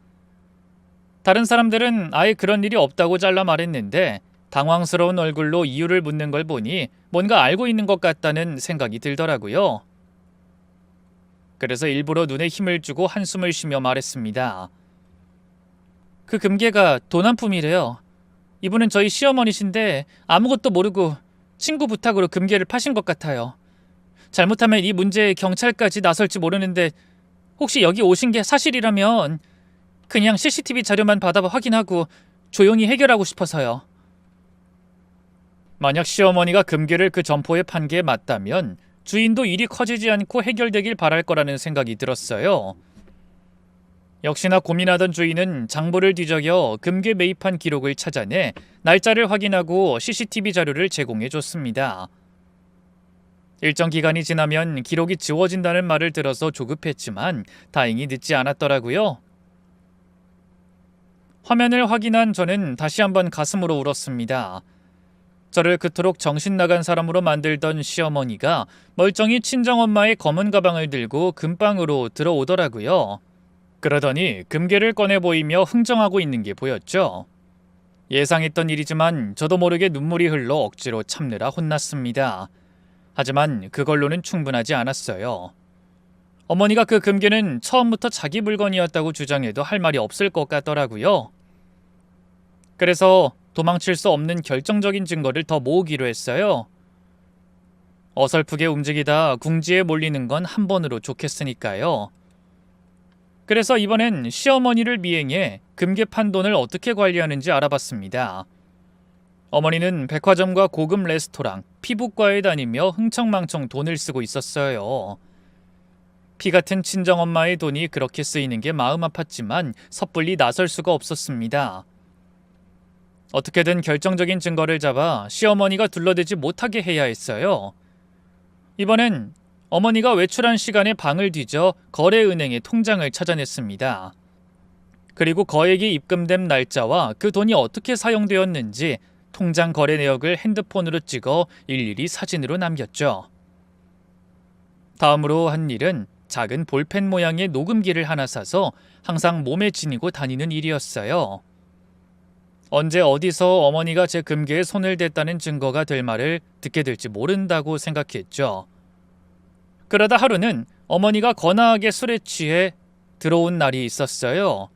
다른 사람들은 아예 그런 일이 없다고 잘라 말했는데 당황스러운 얼굴로 이유를 묻는 걸 보니 뭔가 알고 있는 것 같다는 생각이 들더라고요. 그래서 일부러 눈에 힘을 주고 한숨을 쉬며 말했습니다. 그 금괴가 돈 한 푼이래요. 이분은 저희 시어머니신데 아무것도 모르고 친구 부탁으로 금괴를 파신 것 같아요. 잘못하면 이 문제에 경찰까지 나설지 모르는데 혹시 여기 오신 게 사실이라면 그냥 CCTV 자료만 받아 확인하고 조용히 해결하고 싶어서요. 만약 시어머니가 금괴를 그 점포에 판 게 맞다면 주인도 일이 커지지 않고 해결되길 바랄 거라는 생각이 들었어요. 역시나 고민하던 주인은 장부를 뒤적여 금괴 매입한 기록을 찾아내 날짜를 확인하고 CCTV 자료를 제공해 줬습니다. 일정 기간이 지나면 기록이 지워진다는 말을 들어서 조급했지만 다행히 늦지 않았더라고요. 화면을 확인한 저는 다시 한번 가슴으로 울었습니다. 저를 그토록 정신 나간 사람으로 만들던 시어머니가 멀쩡히 친정엄마의 검은 가방을 들고 금방으로 들어오더라고요. 그러더니 금괴를 꺼내 보이며 흥정하고 있는 게 보였죠. 예상했던 일이지만 저도 모르게 눈물이 흘러 억지로 참느라 혼났습니다. 하지만 그걸로는 충분하지 않았어요. 어머니가 그 금괴는 처음부터 자기 물건이었다고 주장해도 할 말이 없을 것 같더라고요. 그래서 도망칠 수 없는 결정적인 증거를 더 모으기로 했어요. 어설프게 움직이다 궁지에 몰리는 건 한 번으로 좋겠으니까요. 그래서 이번엔 시어머니를 미행해 금괴 판돈을 어떻게 관리하는지 알아봤습니다. 어머니는 백화점과 고급 레스토랑, 피부과에 다니며 흥청망청 돈을 쓰고 있었어요. 피 같은 친정엄마의 돈이 그렇게 쓰이는 게 마음 아팠지만 섣불리 나설 수가 없었습니다. 어떻게든 결정적인 증거를 잡아 시어머니가 둘러대지 못하게 해야 했어요. 이번엔 어머니가 외출한 시간에 방을 뒤져 거래은행의 통장을 찾아냈습니다. 그리고 거액이 입금된 날짜와 그 돈이 어떻게 사용되었는지 통장 거래 내역을 핸드폰으로 찍어 일일이 사진으로 남겼죠. 다음으로 한 일은 작은 볼펜 모양의 녹음기를 하나 사서 항상 몸에 지니고 다니는 일이었어요. 언제 어디서 어머니가 제 금괴에 손을 댔다는 증거가 될 말을 듣게 될지 모른다고 생각했죠. 그러다 하루는 어머니가 거나하게 술에 취해 들어온 날이 있었어요.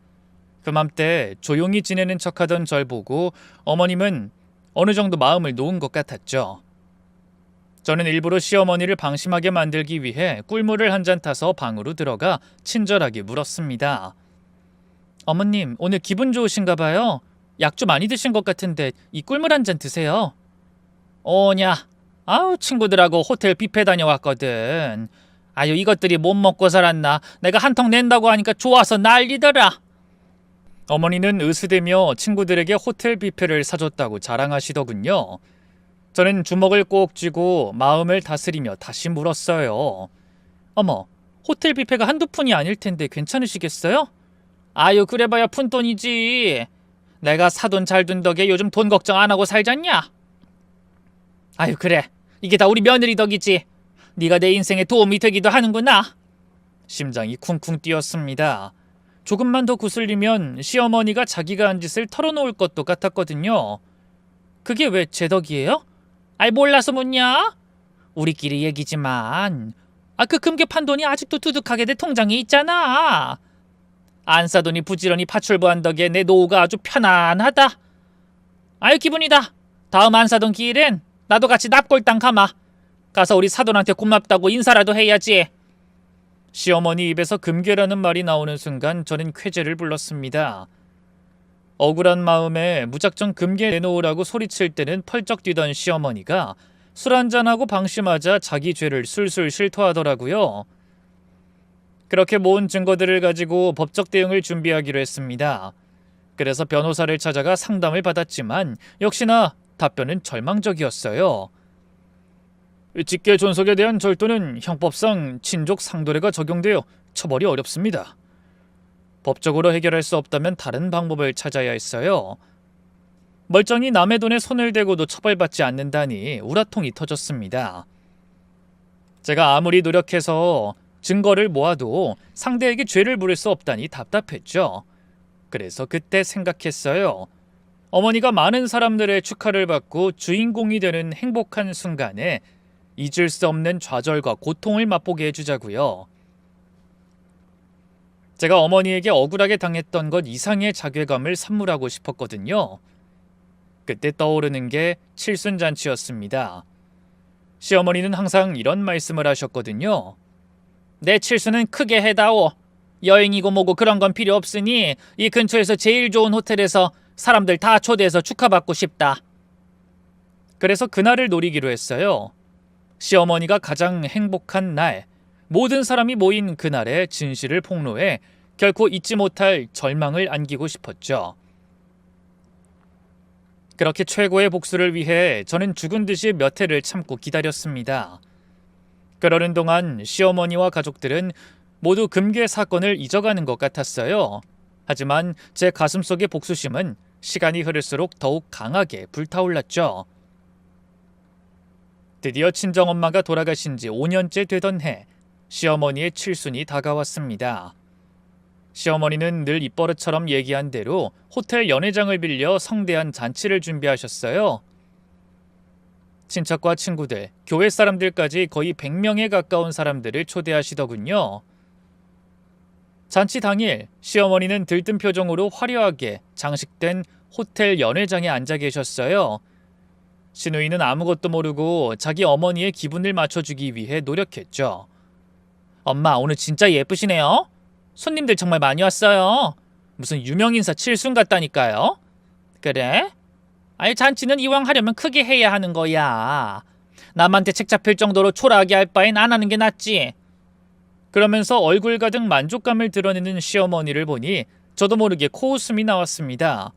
그맘때 조용히 지내는 척하던 절 보고 어머님은 어느 정도 마음을 놓은 것 같았죠. 저는 일부러 시어머니를 방심하게 만들기 위해 꿀물을 한 잔 타서 방으로 들어가 친절하게 물었습니다. 어머님, 오늘 기분 좋으신가 봐요. 약 좀 많이 드신 것 같은데 이 꿀물 한 잔 드세요. 오냐, 아우 친구들하고 호텔 뷔페 다녀왔거든. 아유 이것들이 못 먹고 살았나. 내가 한 통 낸다고 하니까 좋아서 난리더라. 어머니는 으스대며 친구들에게 호텔 뷔페를 사줬다고 자랑하시더군요. 저는 주먹을 꼭 쥐고 마음을 다스리며 다시 물었어요. 어머, 호텔 뷔페가 한두 푼이 아닐 텐데 괜찮으시겠어요? 아유 그래봐야 푼돈이지. 내가 사돈 잘 둔 덕에 요즘 돈 걱정 안 하고 살잖냐? 아유 그래, 이게 다 우리 며느리 덕이지. 네가 내 인생에 도움이 되기도 하는구나. 심장이 쿵쿵 뛰었습니다. 조금만 더 구슬리면 시어머니가 자기가 한 짓을 털어놓을 것도 같았거든요. 그게 왜 제 덕이에요? 아이 몰라서 묻냐? 우리끼리 얘기지만 그 금괴 판 돈이 아직도 두둑하게 내 통장에 있잖아. 안 사돈이 부지런히 파출부한 덕에 내 노후가 아주 편안하다. 아유 기분이다. 다음 안 사돈 기일엔 나도 같이 납골당 가마. 가서 우리 사돈한테 고맙다고 인사라도 해야지. 시어머니 입에서 금괴라는 말이 나오는 순간 저는 쾌재를 불렀습니다. 억울한 마음에 무작정 금괴 내놓으라고 소리칠 때는 펄쩍 뛰던 시어머니가 술 한잔하고 방심하자 자기 죄를 술술 실토하더라고요. 그렇게 모은 증거들을 가지고 법적 대응을 준비하기로 했습니다. 그래서 변호사를 찾아가 상담을 받았지만 역시나 답변은 절망적이었어요. 직계 존속에 대한 절도는 형법상 친족 상도례가 적용되어 처벌이 어렵습니다. 법적으로 해결할 수 없다면 다른 방법을 찾아야 했어요. 멀쩡히 남의 돈에 손을 대고도 처벌받지 않는다니 우라통이 터졌습니다. 제가 아무리 노력해서 증거를 모아도 상대에게 죄를 물을 수 없다니 답답했죠. 그래서 그때 생각했어요. 어머니가 많은 사람들의 축하를 받고 주인공이 되는 행복한 순간에 잊을 수 없는 좌절과 고통을 맛보게 해주자고요. 제가 어머니에게 억울하게 당했던 것 이상의 자괴감을 선물하고 싶었거든요. 그때 떠오르는 게 칠순잔치였습니다. 시어머니는 항상 이런 말씀을 하셨거든요. 내 칠순은 크게 해다오. 여행이고 뭐고 그런 건 필요 없으니 이 근처에서 제일 좋은 호텔에서 사람들 다 초대해서 축하받고 싶다. 그래서 그날을 노리기로 했어요. 시어머니가 가장 행복한 날, 모든 사람이 모인 그날의 진실을 폭로해 결코 잊지 못할 절망을 안기고 싶었죠. 그렇게 최고의 복수를 위해 저는 죽은 듯이 몇 해를 참고 기다렸습니다. 그러는 동안 시어머니와 가족들은 모두 금괴 사건을 잊어가는 것 같았어요. 하지만 제 가슴속의 복수심은 시간이 흐를수록 더욱 강하게 불타올랐죠. 드디어 친정엄마가 돌아가신 지 5년째 되던 해, 시어머니의 칠순이 다가왔습니다. 시어머니는 늘 입버릇처럼 얘기한 대로 호텔 연회장을 빌려 성대한 잔치를 준비하셨어요. 친척과 친구들, 교회 사람들까지 거의 100명에 가까운 사람들을 초대하시더군요. 잔치 당일 시어머니는 들뜬 표정으로 화려하게 장식된 호텔 연회장에 앉아 계셨어요. 시누이는 아무것도 모르고 자기 어머니의 기분을 맞춰주기 위해 노력했죠. 엄마 오늘 진짜 예쁘시네요. 손님들 정말 많이 왔어요. 무슨 유명인사 칠순 같다니까요. 그래? 아이, 잔치는 이왕 하려면 크게 해야 하는 거야. 남한테 책 잡힐 정도로 초라하게 할 바엔 안 하는 게 낫지. 그러면서 얼굴 가득 만족감을 드러내는 시어머니를 보니 저도 모르게 코웃음이 나왔습니다.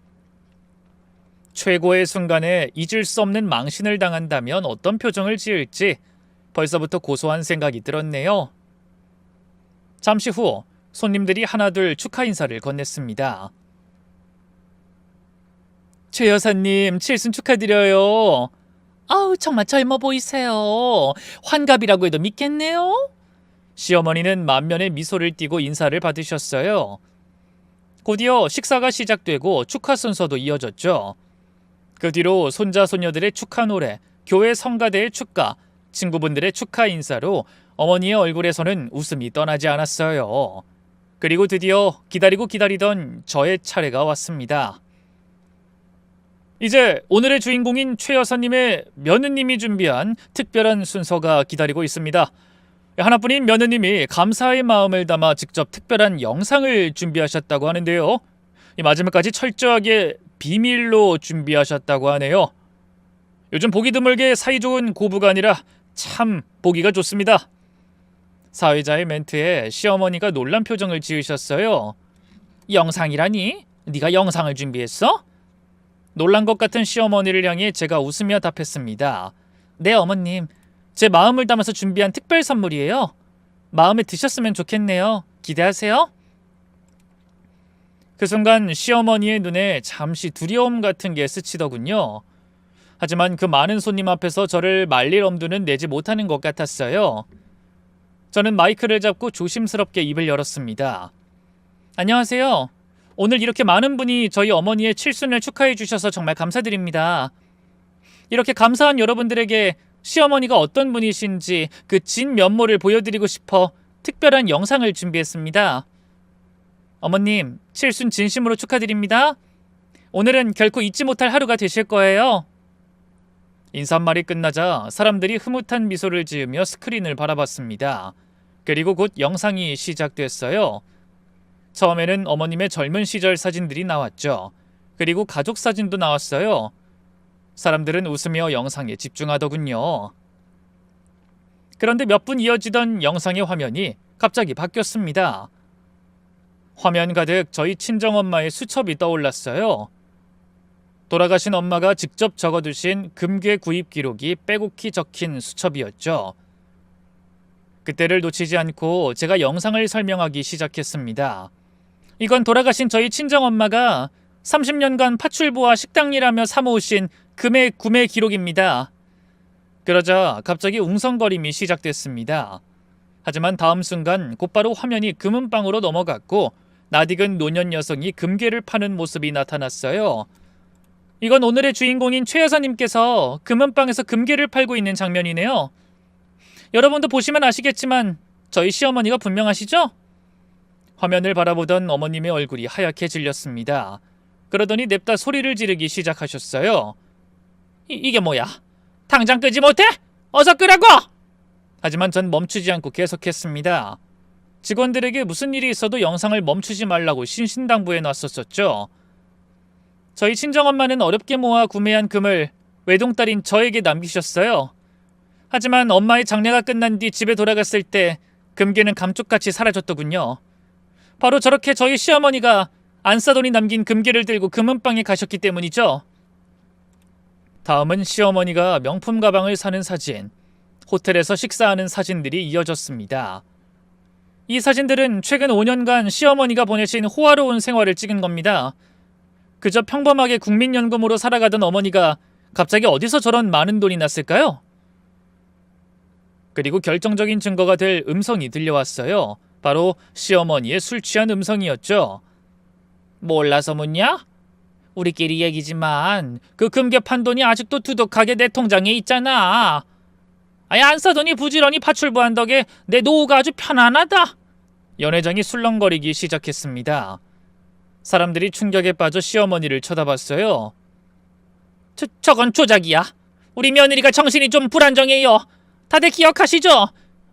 최고의 순간에 잊을 수 없는 망신을 당한다면 어떤 표정을 지을지 벌써부터 고소한 생각이 들었네요. 잠시 후 손님들이 하나둘 축하 인사를 건넸습니다. 최 여사님, 칠순 축하드려요. 아우, 정말 젊어 보이세요. 환갑이라고 해도 믿겠네요. 시어머니는 만면에 미소를 띠고 인사를 받으셨어요. 곧이어 식사가 시작되고 축하 순서도 이어졌죠. 그 뒤로 손자 손녀들의 축하 노래, 교회 성가대의 축가, 친구분들의 축하 인사로 어머니의 얼굴에서는 웃음이 떠나지 않았어요. 그리고 드디어 기다리고 기다리던 저의 차례가 왔습니다. 이제 오늘의 주인공인 최 여사님의 며느님이 준비한 특별한 순서가 기다리고 있습니다. 하나뿐인 며느님이 감사의 마음을 담아 직접 특별한 영상을 준비하셨다고 하는데요. 이 마지막까지 철저하게 비밀로 준비하셨다고 하네요. 요즘 보기 드물게 사이좋은 고부간이라 참 보기가 좋습니다. 사회자의 멘트에 시어머니가 놀란 표정을 지으셨어요. 영상이라니? 네가 영상을 준비했어? 놀란 것 같은 시어머니를 향해 제가 웃으며 답했습니다. 네, 어머님. 제 마음을 담아서 준비한 특별 선물이에요. 마음에 드셨으면 좋겠네요. 기대하세요. 그 순간 시어머니의 눈에 잠시 두려움 같은 게 스치더군요. 하지만 그 많은 손님 앞에서 저를 말릴 엄두는 내지 못하는 것 같았어요. 저는 마이크를 잡고 조심스럽게 입을 열었습니다. 안녕하세요. 오늘 이렇게 많은 분이 저희 어머니의 칠순을 축하해 주셔서 정말 감사드립니다. 이렇게 감사한 여러분들에게 시어머니가 어떤 분이신지 그 진 면모를 보여드리고 싶어 특별한 영상을 준비했습니다. 어머님, 칠순 진심으로 축하드립니다. 오늘은 결코 잊지 못할 하루가 되실 거예요. 인사말이 끝나자 사람들이 흐뭇한 미소를 지으며 스크린을 바라봤습니다. 그리고 곧 영상이 시작됐어요. 처음에는 어머님의 젊은 시절 사진들이 나왔죠. 그리고 가족 사진도 나왔어요. 사람들은 웃으며 영상에 집중하더군요. 그런데 몇 분 이어지던 영상의 화면이 갑자기 바뀌었습니다. 화면 가득 저희 친정엄마의 수첩이 떠올랐어요. 돌아가신 엄마가 직접 적어두신 금괴 구입 기록이 빼곡히 적힌 수첩이었죠. 그때를 놓치지 않고 제가 영상을 설명하기 시작했습니다. 이건 돌아가신 저희 친정엄마가 30년간 파출부와 식당일하며 사모으신 금의 구매 기록입니다. 그러자 갑자기 웅성거림이 시작됐습니다. 하지만 다음 순간 곧바로 화면이 금은방으로 넘어갔고 낯익은 노년 여성이 금괴를 파는 모습이 나타났어요. 이건 오늘의 주인공인 최 여사님께서 금은방에서 금괴를 팔고 있는 장면이네요. 여러분도 보시면 아시겠지만 저희 시어머니가 분명하시죠? 화면을 바라보던 어머님의 얼굴이 하얗게 질렸습니다. 그러더니 냅다 소리를 지르기 시작하셨어요. 이게 뭐야? 당장 끄지 못해? 어서 끄라고! 하지만 전 멈추지 않고 계속했습니다. 직원들에게 무슨 일이 있어도 영상을 멈추지 말라고 신신당부해 놨었죠. 저희 친정엄마는 어렵게 모아 구매한 금을 외동딸인 저에게 남기셨어요. 하지만 엄마의 장례가 끝난 뒤 집에 돌아갔을 때 금괴는 감쪽같이 사라졌더군요. 바로 저렇게 저희 시어머니가 안싸돈이 남긴 금괴를 들고 금은방에 가셨기 때문이죠. 다음은 시어머니가 명품 가방을 사는 사진, 호텔에서 식사하는 사진들이 이어졌습니다. 이 사진들은 최근 5년간 시어머니가 보내신 호화로운 생활을 찍은 겁니다. 그저 평범하게 국민연금으로 살아가던 어머니가 갑자기 어디서 저런 많은 돈이 났을까요? 그리고 결정적인 증거가 될 음성이 들려왔어요. 바로 시어머니의 술 취한 음성이었죠. 몰라서 묻냐? 우리끼리 얘기지만 그 금괴 판 돈이 아직도 두둑하게 내 통장에 있잖아. 아예 안싸돈이 부지런히 파출부한 덕에 내 노후가 아주 편안하다. 연회장이 술렁거리기 시작했습니다. 사람들이 충격에 빠져 시어머니를 쳐다봤어요. 저건 조작이야. 우리 며느리가 정신이 좀 불안정해요. 다들 기억하시죠?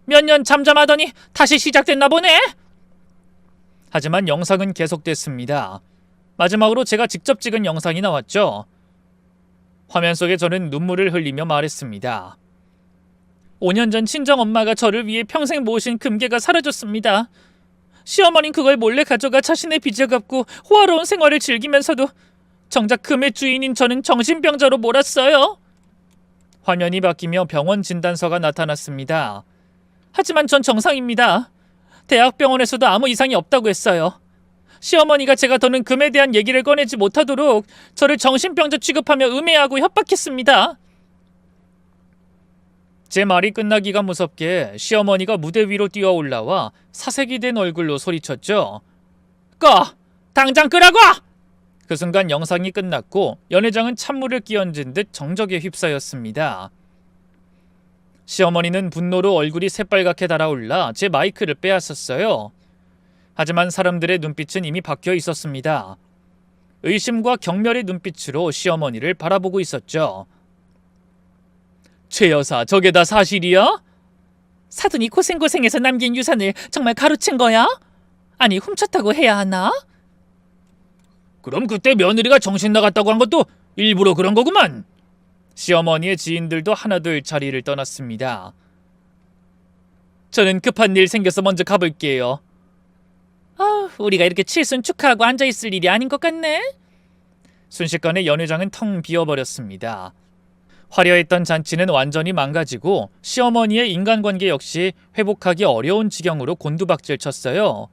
몇 년 잠잠하더니 다시 시작됐나 보네. 하지만 영상은 계속됐습니다. 마지막으로 제가 직접 찍은 영상이 나왔죠. 화면 속에 저는 눈물을 흘리며 말했습니다. 5년 전 친정엄마가 저를 위해 평생 모으신 금괴가 사라졌습니다. 시어머니는 그걸 몰래 가져가 자신의 빚을 갚고 호화로운 생활을 즐기면서도 정작 금의 주인인 저는 정신병자로 몰았어요. 화면이 바뀌며 병원 진단서가 나타났습니다. 하지만 전 정상입니다. 대학병원에서도 아무 이상이 없다고 했어요. 시어머니가 제가 더는 금에 대한 얘기를 꺼내지 못하도록 저를 정신병자 취급하며 음해하고 협박했습니다. 제 말이 끝나기가 무섭게 시어머니가 무대 위로 뛰어올라와 사색이 된 얼굴로 소리쳤죠. 꺼! 당장 끄라고! 그 순간 영상이 끝났고 연회장은 찬물을 끼얹은 듯 정적에 휩싸였습니다. 시어머니는 분노로 얼굴이 새빨갛게 달아올라 제 마이크를 빼앗았어요. 하지만 사람들의 눈빛은 이미 바뀌어 있었습니다. 의심과 경멸의 눈빛으로 시어머니를 바라보고 있었죠. 최 여사, 저게 다 사실이야? 사돈이 고생고생해서 남긴 유산을 정말 가로챈 거야? 아니, 훔쳤다고 해야 하나? 그럼 그때 며느리가 정신 나갔다고 한 것도 일부러 그런 거구만. 시어머니의 지인들도 하나둘 자리를 떠났습니다. 저는 급한 일 생겨서 먼저 가볼게요. 우리가 이렇게 칠순 축하하고 앉아있을 일이 아닌 것 같네. 순식간에 연회장은 텅 비어버렸습니다. 화려했던 잔치는 완전히 망가지고 시어머니의 인간관계 역시 회복하기 어려운 지경으로 곤두박질 쳤어요.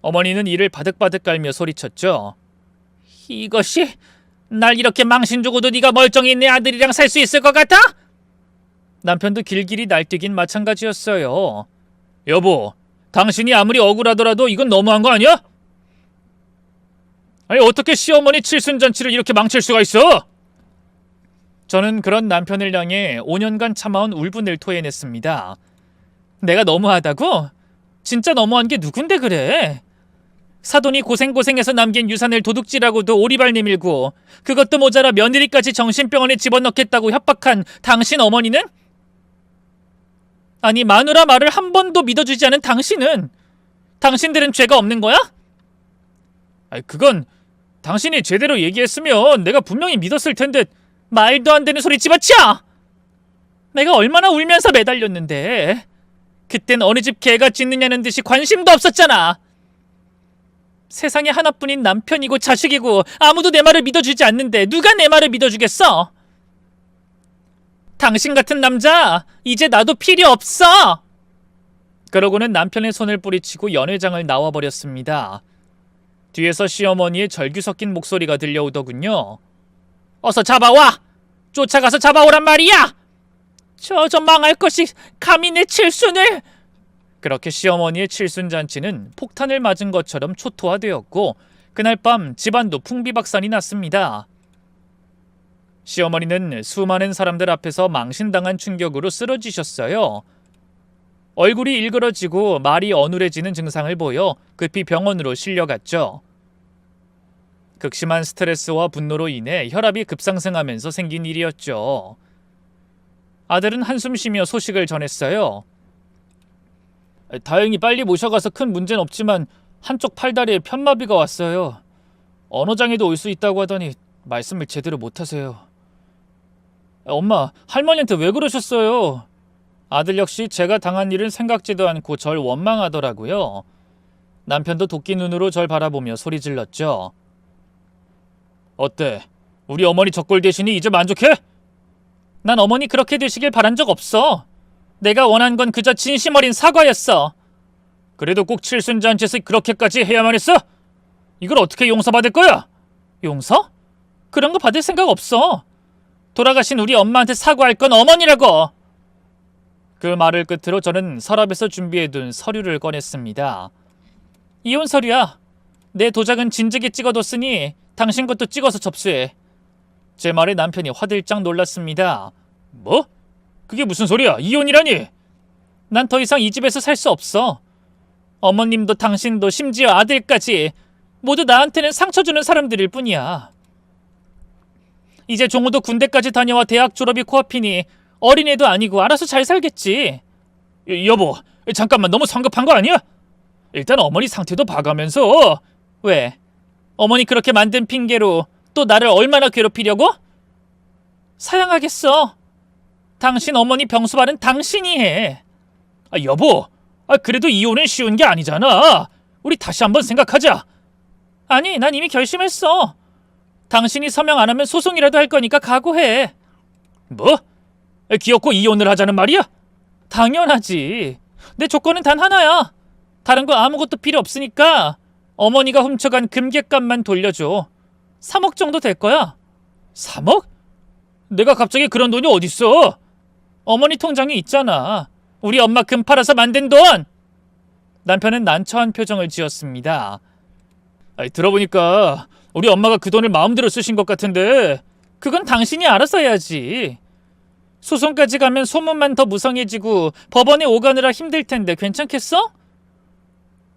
어머니는 이를 바득바득 깔며 소리쳤죠. 이것이 날 이렇게 망신 주고도 네가 멀쩡히 내 아들이랑 살 수 있을 것 같아? 남편도 길길이 날뛰긴 마찬가지였어요. 여보, 당신이 아무리 억울하더라도 이건 너무한 거 아니야? 아니, 어떻게 시어머니 칠순잔치를 이렇게 망칠 수가 있어? 저는 그런 남편을 향해 5년간 참아온 울분을 토해냈습니다. 내가 너무하다고? 진짜 너무한 게 누군데 그래? 사돈이 고생고생해서 남긴 유산을 도둑질하고도 오리발 내밀고 그것도 모자라 며느리까지 정신병원에 집어넣겠다고 협박한 당신 어머니는? 아니, 마누라 말을 한 번도 믿어주지 않은 당신들은 죄가 없는 거야? 아니, 그건 당신이 제대로 얘기했으면 내가 분명히 믿었을 텐데 말도 안 되는 소리 집어치워! 내가 얼마나 울면서 매달렸는데 그땐 어느 집 개가 짖느냐는 듯이 관심도 없었잖아. 세상에 하나뿐인 남편이고 자식이고 아무도 내 말을 믿어주지 않는데 누가 내 말을 믿어주겠어? 당신 같은 남자 이제 나도 필요 없어! 그러고는 남편의 손을 뿌리치고 연회장을 나와버렸습니다. 뒤에서 시어머니의 절규 섞인 목소리가 들려오더군요. 어서 잡아와! 쫓아가서 잡아오란 말이야! 저 망할 것이 감히 내 칠순을! 그렇게 시어머니의 칠순잔치는 폭탄을 맞은 것처럼 초토화되었고 그날 밤 집안도 풍비박산이 났습니다. 시어머니는 수많은 사람들 앞에서 망신당한 충격으로 쓰러지셨어요. 얼굴이 일그러지고 말이 어눌해지는 증상을 보여 급히 병원으로 실려갔죠. 극심한 스트레스와 분노로 인해 혈압이 급상승하면서 생긴 일이었죠. 아들은 한숨 쉬며 소식을 전했어요. 다행히 빨리 모셔가서 큰 문제는 없지만 한쪽 팔다리에 편마비가 왔어요. 언어장애도 올 수 있다고 하더니 말씀을 제대로 못하세요. 엄마, 할머니한테 왜 그러셨어요? 아들 역시 제가 당한 일은 생각지도 않고 절 원망하더라고요. 남편도 도끼 눈으로 절 바라보며 소리 질렀죠. 어때? 우리 어머니 적골 대신이 이제 만족해? 난 어머니 그렇게 되시길 바란 적 없어. 내가 원한 건 그저 진심 어린 사과였어. 그래도 꼭 칠순잔치에서 그렇게까지 해야만 했어? 이걸 어떻게 용서받을 거야? 용서? 그런 거 받을 생각 없어. 돌아가신 우리 엄마한테 사과할 건 어머니라고. 그 말을 끝으로 저는 서랍에서 준비해둔 서류를 꺼냈습니다. 이혼 서류야. 내 도장은 진즉에 찍어뒀으니 당신 것도 찍어서 접수해. 제 말에 남편이 화들짝 놀랐습니다. 뭐? 그게 무슨 소리야? 이혼이라니? 난 더 이상 이 집에서 살 수 없어. 어머님도 당신도 심지어 아들까지 모두 나한테는 상처 주는 사람들일 뿐이야. 이제 종호도 군대까지 다녀와 대학 졸업이 코앞이니 어린애도 아니고 알아서 잘 살겠지. 여보, 잠깐만, 너무 성급한 거 아니야? 일단 어머니 상태도 봐가면서. 왜? 어머니 그렇게 만든 핑계로 또 나를 얼마나 괴롭히려고? 사양하겠어. 당신 어머니 병수발은 당신이 해. 여보, 그래도 이혼은 쉬운 게 아니잖아. 우리 다시 한번 생각하자. 아니, 난 이미 결심했어. 당신이 서명 안 하면 소송이라도 할 거니까 각오해. 뭐? 기어코 이혼을 하자는 말이야? 당연하지. 내 조건은 단 하나야. 다른 거 아무것도 필요 없으니까 어머니가 훔쳐간 금괴값만 돌려줘. 3억 정도 될 거야. 3억? 내가 갑자기 그런 돈이 어딨어? 어머니 통장에 있잖아. 우리 엄마 금 팔아서 만든 돈! 남편은 난처한 표정을 지었습니다. 들어보니까 우리 엄마가 그 돈을 마음대로 쓰신 것 같은데 그건 당신이 알아서 해야지. 소송까지 가면 소문만 더 무성해지고 법원에 오가느라 힘들 텐데 괜찮겠어?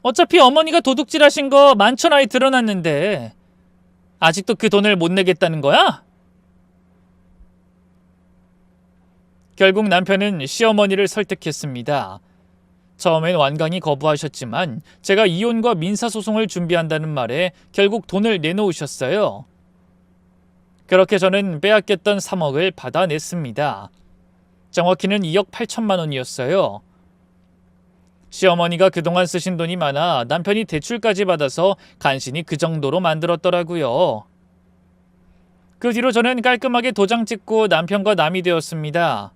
어차피 어머니가 도둑질하신 거 만천하에 드러났는데 아직도 그 돈을 못 내겠다는 거야? 결국 남편은 시어머니를 설득했습니다. 처음엔 완강히 거부하셨지만 제가 이혼과 민사소송을 준비한다는 말에 결국 돈을 내놓으셨어요. 그렇게 저는 빼앗겼던 3억을 받아냈습니다. 정확히는 2억 8천만 원이었어요. 시어머니가 그동안 쓰신 돈이 많아 남편이 대출까지 받아서 간신히 그 정도로 만들었더라고요. 그 뒤로 저는 깔끔하게 도장 찍고 남편과 남이 되었습니다.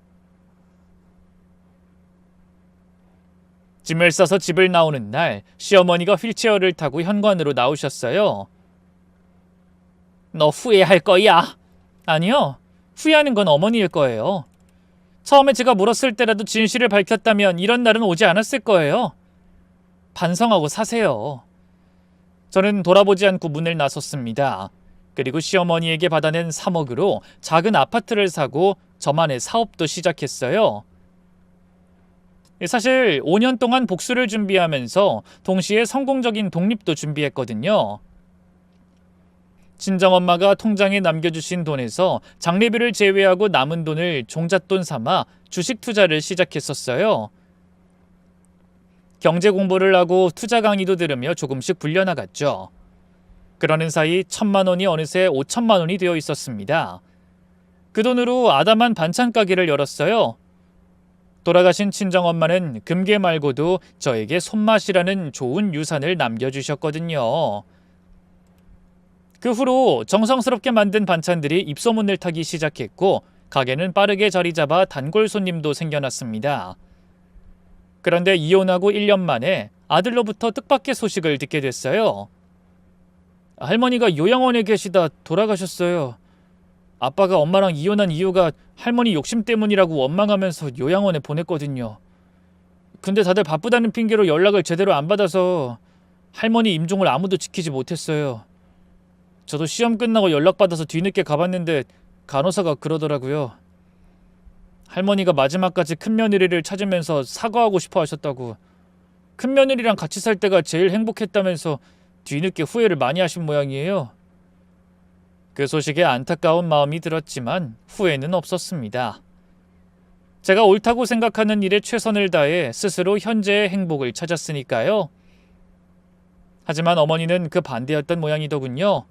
짐을 싸서 집을 나오는 날 시어머니가 휠체어를 타고 현관으로 나오셨어요. 너 후회할 거야. 아니요. 후회하는 건 어머니일 거예요. 처음에 제가 물었을 때라도 진실을 밝혔다면 이런 날은 오지 않았을 거예요. 반성하고 사세요. 저는 돌아보지 않고 문을 나섰습니다. 그리고 시어머니에게 받아낸 3억으로 작은 아파트를 사고 저만의 사업도 시작했어요. 사실 5년 동안 복수를 준비하면서 동시에 성공적인 독립도 준비했거든요. 친정엄마가 통장에 남겨주신 돈에서 장례비를 제외하고 남은 돈을 종잣돈 삼아 주식 투자를 시작했었어요. 경제 공부를 하고 투자 강의도 들으며 조금씩 불려나갔죠. 그러는 사이 1,000만 원이 어느새 5천만 원이 되어 있었습니다. 그 돈으로 아담한 반찬 가게를 열었어요. 돌아가신 친정엄마는 금괴 말고도 저에게 손맛이라는 좋은 유산을 남겨주셨거든요. 그 후로 정성스럽게 만든 반찬들이 입소문을 타기 시작했고 가게는 빠르게 자리 잡아 단골 손님도 생겨났습니다. 그런데 이혼하고 1년 만에 아들로부터 뜻밖의 소식을 듣게 됐어요. 할머니가 요양원에 계시다 돌아가셨어요. 아빠가 엄마랑 이혼한 이유가 할머니 욕심 때문이라고 원망하면서 요양원에 보냈거든요. 근데 다들 바쁘다는 핑계로 연락을 제대로 안 받아서 할머니 임종을 아무도 지키지 못했어요. 저도 시험 끝나고 연락받아서 뒤늦게 가봤는데 간호사가 그러더라고요. 할머니가 마지막까지 큰며느리를 찾으면서 사과하고 싶어 하셨다고. 큰며느리랑 같이 살 때가 제일 행복했다면서 뒤늦게 후회를 많이 하신 모양이에요. 그 소식에 안타까운 마음이 들었지만 후회는 없었습니다. 제가 옳다고 생각하는 일에 최선을 다해 스스로 현재의 행복을 찾았으니까요. 하지만 어머니는 그 반대였던 모양이더군요.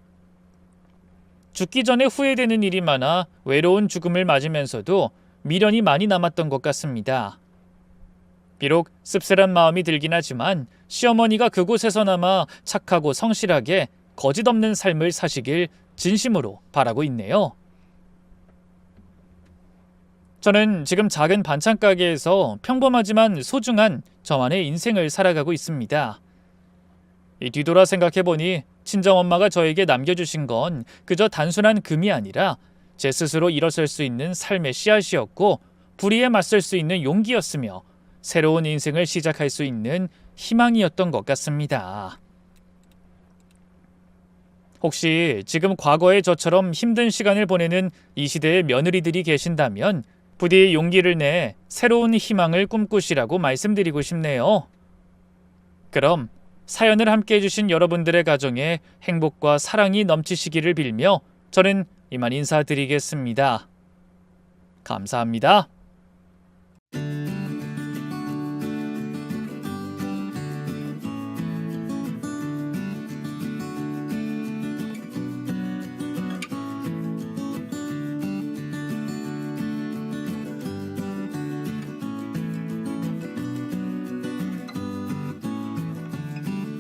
죽기 전에 후회되는 일이 많아 외로운 죽음을 맞으면서도 미련이 많이 남았던 것 같습니다. 비록 씁쓸한 마음이 들긴 하지만 시어머니가 그곳에서나마 착하고 성실하게 거짓 없는 삶을 사시길 진심으로 바라고 있네요. 저는 지금 작은 반찬 가게에서 평범하지만 소중한 저만의 인생을 살아가고 있습니다. 뒤돌아 생각해보니 친정엄마가 저에게 남겨주신 건 그저 단순한 금이 아니라 제 스스로 일어설 수 있는 삶의 씨앗이었고 불의에 맞설 수 있는 용기였으며 새로운 인생을 시작할 수 있는 희망이었던 것 같습니다. 혹시 지금 과거의 저처럼 힘든 시간을 보내는 이 시대의 며느리들이 계신다면 부디 용기를 내 새로운 희망을 꿈꾸시라고 말씀드리고 싶네요. 그럼 사연을 함께 해주신 여러분들의 가정에 행복과 사랑이 넘치시기를 빌며 저는 이만 인사드리겠습니다. 감사합니다.